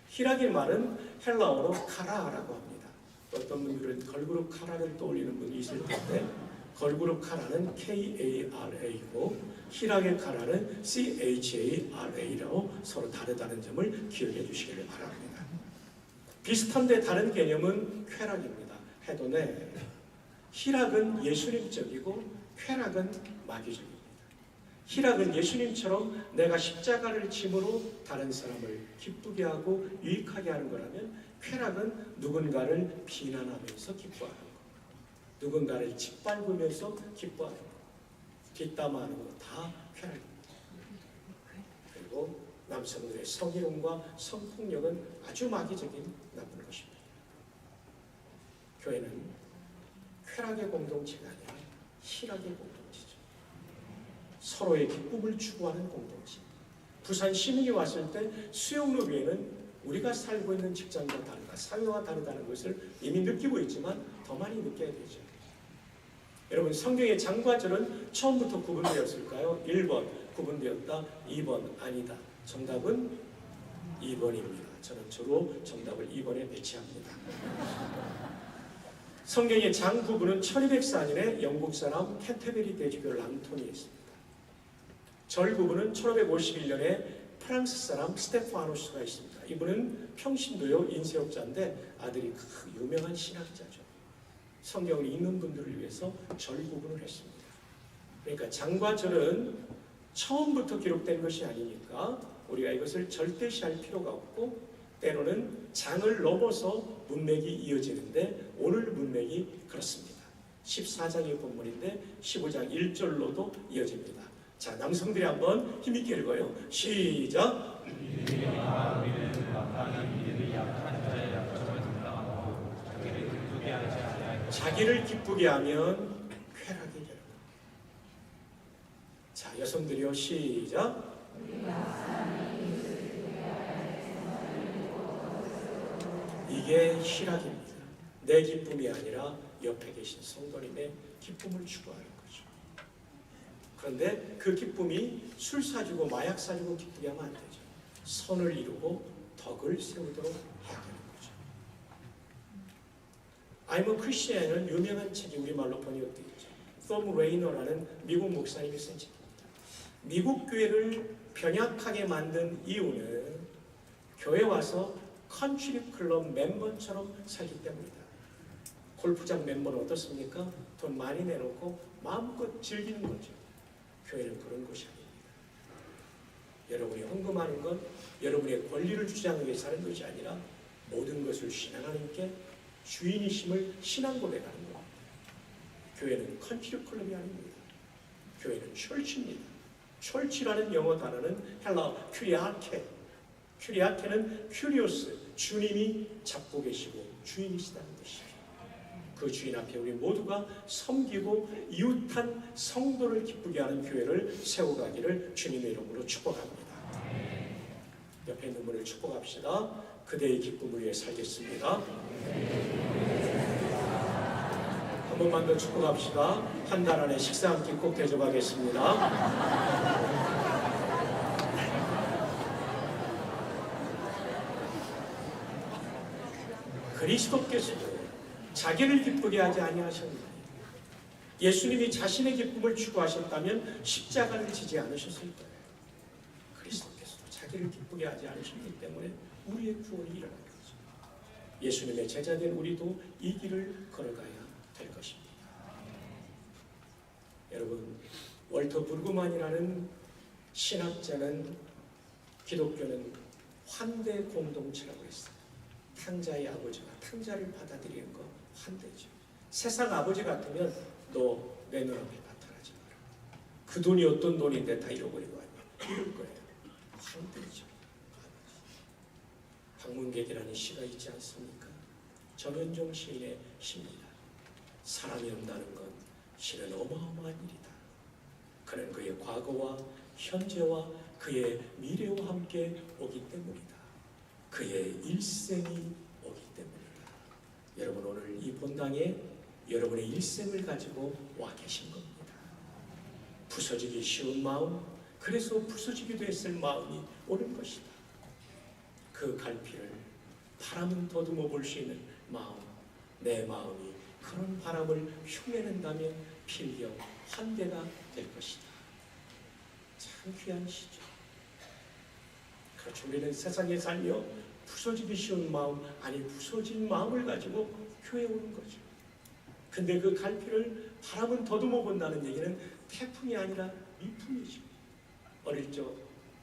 S3: 희락의 말은 헬라어로 카라라고 합니다. 어떤 분들은 걸그룹 카라를 떠올리는 분이 있을 텐데 걸그룹 카라는 K-A-R-A고 희락의 카라는 C-H-A-R-A라고 서로 다르다는 점을 기억해 주시기를 바랍니다. 비슷한데 다른 개념은 쾌락입니다. 해도네. 희락은 예수님적이고 쾌락은 마귀적입니다. 희락은 예수님처럼 내가 십자가를 짐으로 다른 사람을 기쁘게 하고 유익하게 하는 거라면 쾌락은 누군가를 비난하면서 기뻐하는 거. 누군가를 짓밟으면서 기뻐하는 것, 뒷담화하는 것 다 쾌락입니다. 그리고 남성들의 성희롱과 성폭력은 아주 마귀적인 나쁜 것입니다. 교회는 쾌락의 공동체가 아니라 희락의 공동체죠. 서로의 기쁨을 추구하는 공동체. 부산 시민이 왔을 때 수영로교회는 우리가 살고 있는 직장과 다르다, 사회와 다르다는 것을 이미 느끼고 있지만 더 많이 느껴야 되죠. 여러분, 성경의 장과 절은 처음부터 구분되었을까요? 1번 구분되었다, 2번 아니다. 정답은 2번입니다. 저는 주로 정답을 2번에 배치합니다. 성경의 장 구분은 1204년에 영국 사람 캔터베리 대주교 랑톤이 했습니다. 절 구분은 1551년에 프랑스 사람 스테파노스가 있습니다. 이분은 평신도요 인쇄업자인데 아들이 유명한 신학자죠. 성경을 읽는 분들을 위해서 절 구분을 했습니다. 그러니까 장과 절은 처음부터 기록된 것이 아니니까 우리가 이것을 절대시할 필요가 없고 때로는 장을 넘어서 문맥이 이어지는데 오늘 문맥이 그렇습니다. 14장의 본문인데 15장 1절로도 이어집니다. 자, 남성들이 한번 힘있게 읽어요. 시작! 자기를 기쁘게 하면 쾌락이 되는 것. 자, 여성들이요. 시작! 이게 희락입니다. 내 기쁨이 아니라 옆에 계신 성도님의 기쁨을 추구하는 거죠. 그런데 그 기쁨이 술 사주고 마약 사주고 기쁘게 하면 안 되죠. 선을 이루고 덕을 세우도록 해야 되는 거죠. I'm a Christian은 유명한 책이 우리말로 번역되어 있죠. 톰 레이너라는 미국 목사님이 쓴 책입니다. 미국 교회를 병약하게 만든 이유는 교회 와서 컨트리 클럽 멤버처럼 살기 때문이다. 골프장 멤버는 어떻습니까? 돈 많이 내놓고 마음껏 즐기는 거죠. 교회는 그런 곳이 아닙니다. 여러분이 헌금하는 건 여러분의 권리를 주장하기 위해서 하는 것이 아니라 모든 것을 주신 하나님께 주인이심을 신앙 고백하는 겁니다. 교회는 컨트리 클럽이 아닙니다. 교회는 철치입니다. 철치라는 영어 단어는 헬라 큐리아케. 큐리아케는 큐리오스, 주님이 잡고 계시고 주인이시다는 것이죠. 그 주인 앞에 우리 모두가 섬기고 이웃한 성도를 기쁘게 하는 교회를 세워가기를 주님의 이름으로 축복합니다. 옆에 있는 분을 축복합시다. 그대의 기쁨을 위해 살겠습니다. 한 번만 더 축복합시다. 한 달 안에 식사 한 끼 꼭 대접하겠습니다. 그리스도께서도 자기를 기쁘게 하지 아니하셨나니 예수님이 자신의 기쁨을 추구하셨다면 십자가를 지지 않으셨을 거예요. 그리스도께서도 자기를 기쁘게 하지 않으셨기 때문에 우리의 구원이 일어난 거죠. 예수님의 제자된 우리도 이 길을 걸어가야 될 것입니다. 여러분, 월터 브루그만이라는 신학자는 기독교는 환대 공동체라고 했어요. 탕자의 아버지가 탕자를 받아들이는 거 환대죠. 세상 아버지 같으면 너 내 눈앞에 나타나지 마라. 그 돈이 어떤 돈인데 다 잃어버리고 왔냐. 이럴 거예요. 환대죠. 방문객이라는 시가 있지 않습니까? 정현종 시인의 시입니다. 사람이 온다는 건 실은 어마어마한 일이다. 그는 그의 과거와 현재와 그의 미래와 함께 오기 때문이다. 그의 일생이 오기 때문이다. 여러분 오늘 이 본당에 여러분의 일생을 가지고 와 계신 겁니다. 부서지기 쉬운 마음, 그래서 부서지기도 했을 마음이 오는 것이다. 그 갈피를 바람은 더듬어 볼 수 있는 마음, 내 마음이 그런 바람을 흉내낸다면 필경 환대가 될 것이다. 참 귀한 시죠. 그렇죠. 우리는 세상에 살며 부서지기 쉬운 마음, 아니 부서진 마음을 가지고 교회에 오는 거죠. 근데 그 갈피를 바람은 더듬어 본다는 얘기는 태풍이 아니라 미풍이죠. 어릴 적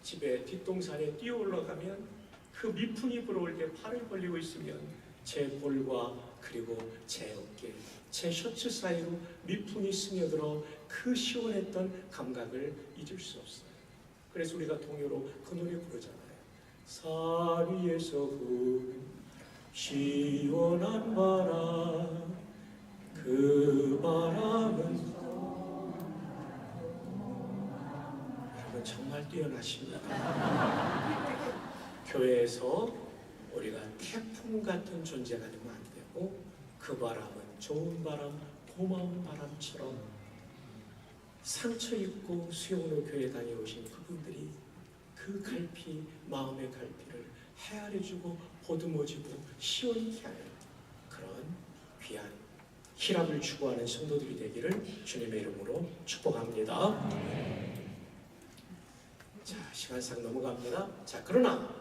S3: 집에 뒷동산에 뛰어 올라가면 그 미풍이 불어올 때 팔을 벌리고 있으면 제 볼과 그리고 제 어깨, 제 셔츠 사이로 미풍이 스며들어 그 시원했던 감각을 잊을 수 없어요. 그래서 우리가 동요로 그 노래 부르잖아요. 산 위에서 부는 시원한 바람, 그 바람은 여러분 정말 뛰어나십니다. 교회에서 우리가 태풍 같은 존재가 되면 안 되고 그 바람은 좋은 바람, 고마운 바람처럼 상처 입고 수용로 교회 다녀오신 그분들이 그 갈피, 마음의 갈피를 헤아려주고 보듬어주고 시원케 하는 그런 귀한 희락을 추구하는 성도들이 되기를 주님의 이름으로 축복합니다. 자, 시간상 넘어갑니다. 자, 그러나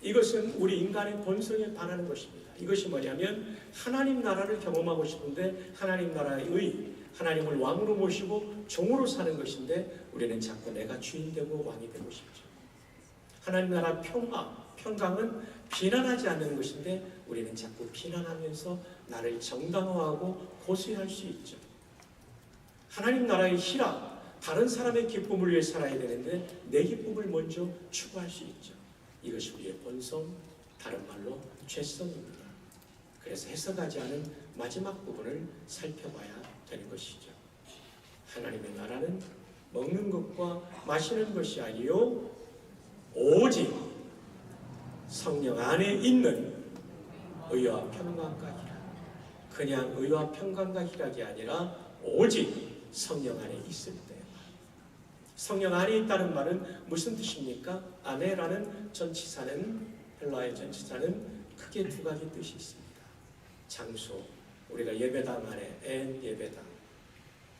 S3: 이것은 우리 인간의 본성에 반하는 것입니다. 이것이 뭐냐면 하나님 나라를 경험하고 싶은데 하나님 나라의 하나님을 왕으로 모시고 종으로 사는 것인데 우리는 자꾸 내가 주인 되고 왕이 되고 싶죠. 하나님 나라 평강은 비난하지 않는 것인데 우리는 자꾸 비난하면서 나를 정당화하고 고수할 수 있죠. 하나님 나라의 희락, 다른 사람의 기쁨을 위해 살아야 되는데 내 기쁨을 먼저 추구할 수 있죠. 이것이 우리의 본성, 다른 말로 죄성입니다. 그래서 해석하지 않은 마지막 부분을 살펴봐야 되는 것이죠. 하나님의 나라는 먹는 것과 마시는 것이 아니요 오직 성령 안에 있는 의와 평강과 희락. 그냥 의와 평강과 희락이 아니라 오직 성령 안에 있을 때. 성령 안에 있다는 말은 무슨 뜻입니까? 안에라는 전치사는, 헬라의 전치사는 크게 두 가지 뜻이 있습니다. 장소, 우리가 예배당 안에 엔 예배당.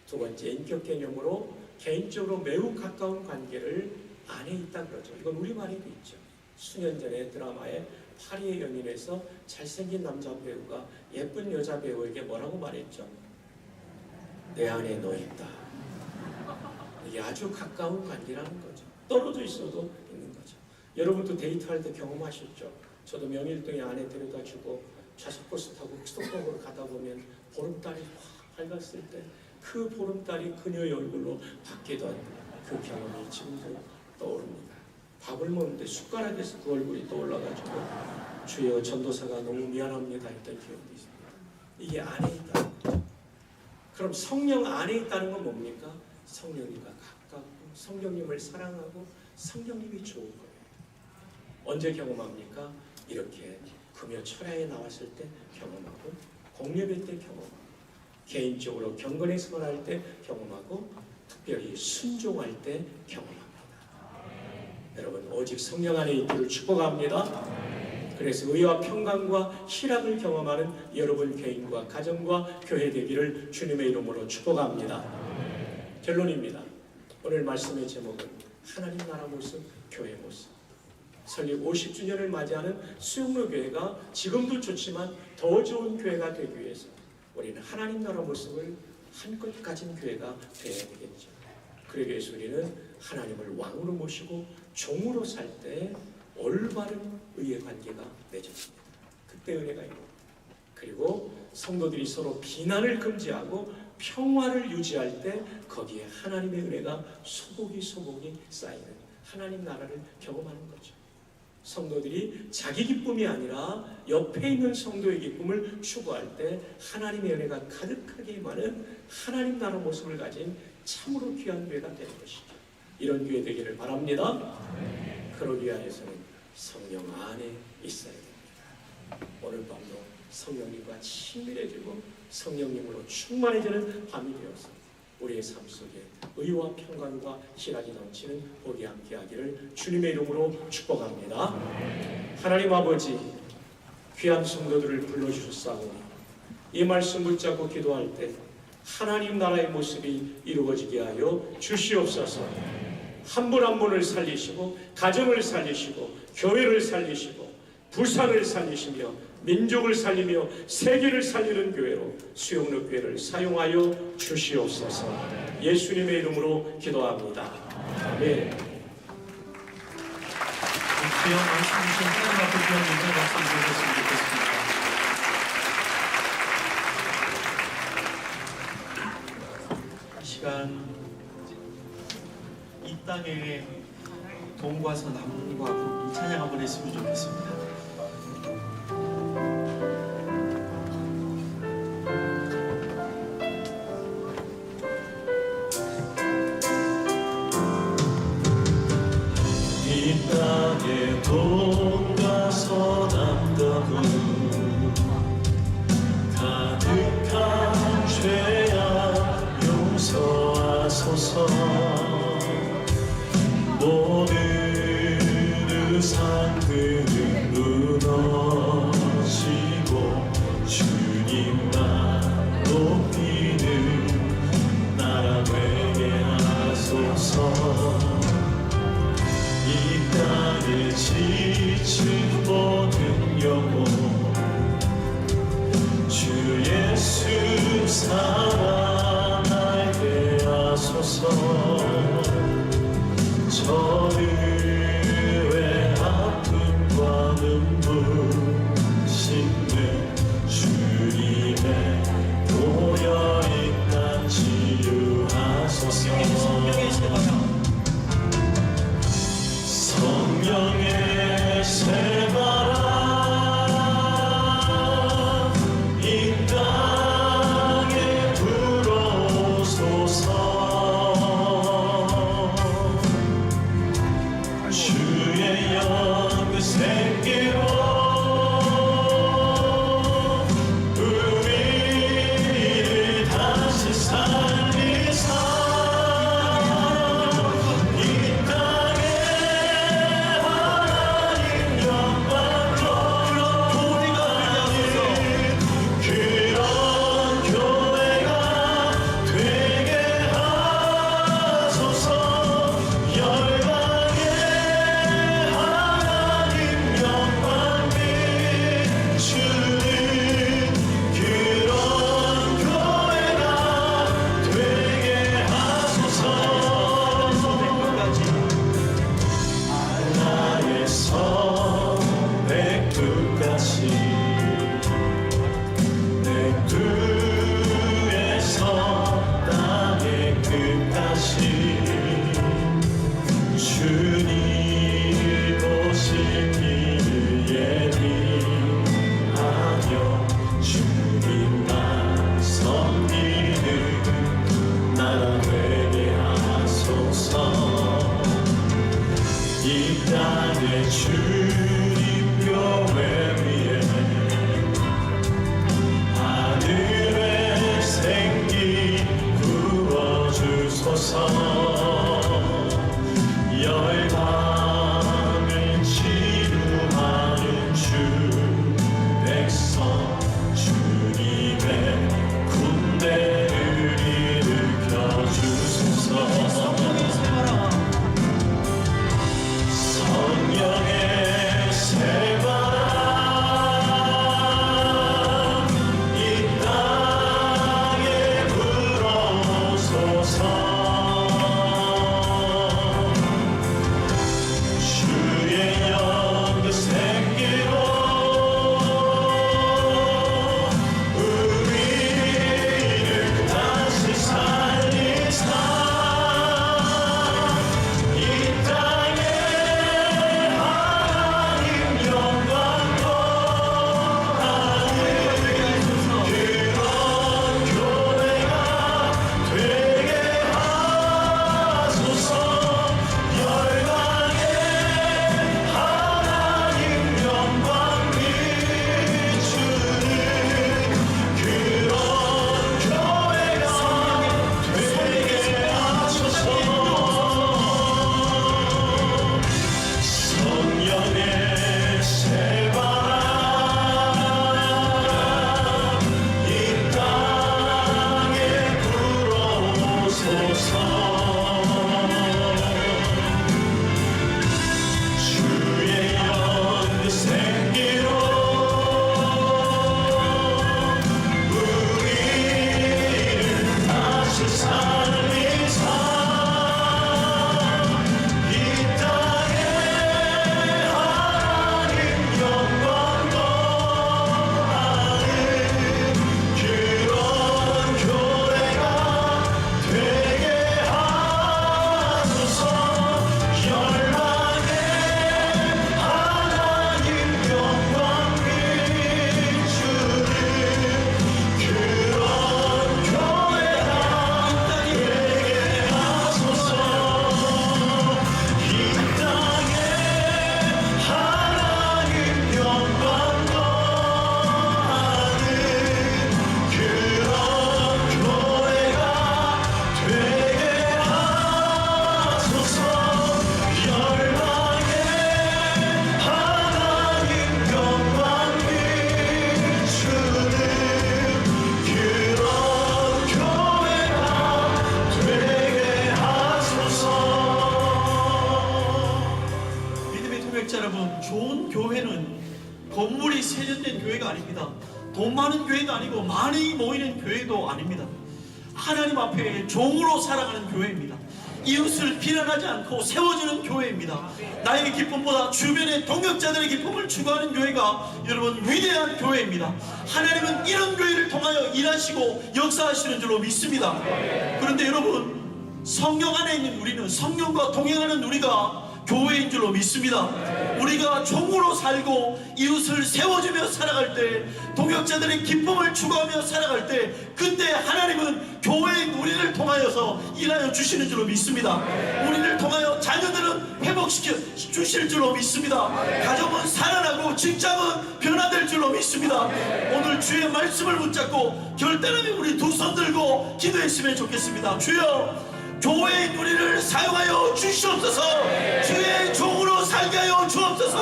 S3: 두 번째 인격 개념으로 개인적으로 매우 가까운 관계를 안에 있다 그러죠. 이건 우리말에도 있죠. 수년 전에 드라마의 파리의 연인에서 잘생긴 남자 배우가 예쁜 여자 배우에게 뭐라고 말했죠? 내 안에 너 있다. 그게 아주 가까운 관계라는 거죠. 떨어져 있어도 있는 거죠. 여러분도 데이트할 때 경험하셨죠? 저도 명일동에 아내 데려다주고 좌석버스 타고 수도권으로 가다 보면 보름달이 확 밝았을 때 그 보름달이 그녀의 얼굴로 바뀌던 그 경험이 지금도 떠오릅니다. 밥을 먹는데 숟가락에서 그 얼굴이 떠올라가지고 주여 전도사가 너무 미안합니다 했던 기억도 있습니다. 이게 안에 있다는 거죠. 그럼 성령 안에 있다는 건 뭡니까? 성령님과 가깝고 성령님을 사랑하고 성령님이 좋은 거예요. 언제 경험합니까? 이렇게 금요 철야에 나왔을 때 경험하고 공예배 때 경험하고 개인적으로 경건의 생활할 때 경험하고 특별히 순종할 때 경험합니다. 여러분 오직 성령 안에 있기를 축복합니다. 그래서 의와 평강과 희락을 경험하는 여러분 개인과 가정과 교회 되기를 주님의 이름으로 축복합니다. 결론입니다. 오늘 말씀의 제목은 하나님 나라 모습, 교회 모습. 설립 50주년을 맞이하는 수영로 교회가 지금도 좋지만 더 좋은 교회가 되기 위해서 우리는 하나님 나라 모습을 한껏 가진 교회가 되어야 되겠죠. 그러기 위해서 우리는 하나님을 왕으로 모시고 종으로 살 때 올바른 의의 관계가 맺어집니다. 그때 은혜가 있고 그리고 성도들이 서로 비난을 금지하고 평화를 유지할 때 거기에 하나님의 은혜가 소복이 쌓이는 하나님 나라를 경험하는 거죠. 성도들이 자기 기쁨이 아니라 옆에 있는 성도의 기쁨을 추구할 때 하나님의 은혜가 가득하게 임하는 하나님 나라 모습을 가진 참으로 귀한 교회가 되는 것이죠. 이런 교회 되기를 바랍니다. 그러기 위해서는 성령 안에 있어야 됩니다. 오늘 밤도 성령님과 친밀해지고 성령님으로 충만해지는 밤이 되어서 우리의 삶 속에 의와 평강과 희락이 넘치는 복이 함께하기를 주님의 이름으로 축복합니다. 하나님 아버지 귀한 성도들을 불러주셨사오니 이 말씀 붙잡고 기도할 때 하나님 나라의 모습이 이루어지게 하여 주시옵소서. 한 분 한 분을 살리시고 가정을 살리시고 교회를 살리시고 부산을 살리시며 민족을 살리며 세계를 살리는 교회로 수영로 교회를 사용하여 주시옵소서. 예수님의 이름으로 기도합니다. 아멘.
S1: 주여 말씀 주신 하나님 앞에 귀한 인사 말씀 드렸으면 좋겠습니다. 이 시간 이 땅에 돈과서 남과 이 찬양 한번 했으면 좋겠습니다.
S2: 이 땅에 돈과 서남과 가득한 죄악 용서하소서. 모든 의상 그는 주의 주님 교회 위에 하늘의 생기 부어주소서. 열방을 치유하는 주 백성 주님의 군대를 일으켜 주소서. 성령의 새바람 이 땅에 불어오소서. 주의 영그 생기로 우리를 다시 살리사. 이 땅에 하나님 영광 더하는 그런 교회가 되게 하소서. 열방에 하나님 영광 비추는 그런 교회가 되게 하소서. 성령의 새바람 이 땅에 불어오소서. 주의 영그 생기로 우리를 다시 살리사. 이 땅에 하나님 영광 더하는 그런 교회가 되게 하소서. 열방에 하나님 영광 비추는 그런 교회가 되게 하소서. 이 땅에 하나님 영광 더하는 그런 교회가 되게 하소서. 열방에 하나님 영광 비추는 그런 교회가 되게 하소서.
S1: 믿음의 동역자 여러분, 좋은 교회는 건물이 세련된 교회가 아닙니다. 돈 많은 교회도 아니고 많이 모이는 교회도 아닙니다. 하나님 앞에 종으로 살아가는 교회입니다. 이웃을 비난하지 않고 세워주는 교회입니다. 나의 기쁨보다 주변의 동역자들의 기쁨을 추구하는 교회가 여러분 위대한 교회입니다. 하나님은 이런 교회를 통하여 일하시고 역사하시는 줄로 믿습니다. 그런데 여러분, 성령 안에 있는 우리는, 성령과 동행하는 우리가 교회인 줄로 믿습니다. 우리가 종으로 살고 이웃을 세워주며 살아갈 때, 동역자들의 기쁨을 추구하며 살아갈 때, 그때 하나님은 교회인 우리를 통하여서 일하여 주시는 줄로 믿습니다. 우리를 통하여 자녀들은 회복시켜 주실 줄로 믿습니다. 가정은 살아나고 직장은 변화될 줄로 믿습니다. 오늘 주의 말씀을 붙잡고 결단하며 우리 두 손 들고 기도했으면 좋겠습니다. 주여, 교회인 우리를 사용하여 주시옵소서. 주의 종으로 살게 하여 주옵소서.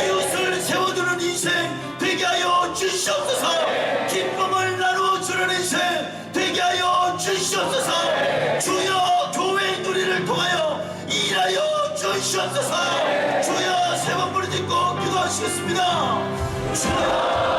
S1: 이웃을 세워주는 인생 되게 하여 주시옵소서. 기쁨을 나누어 주는 인생 되게 하여 주시옵소서. 주여, 교회인 우리를 통하여 일하여 주시옵소서. 주여, 세 번 부르짖고 기도하시겠습니다. 주여.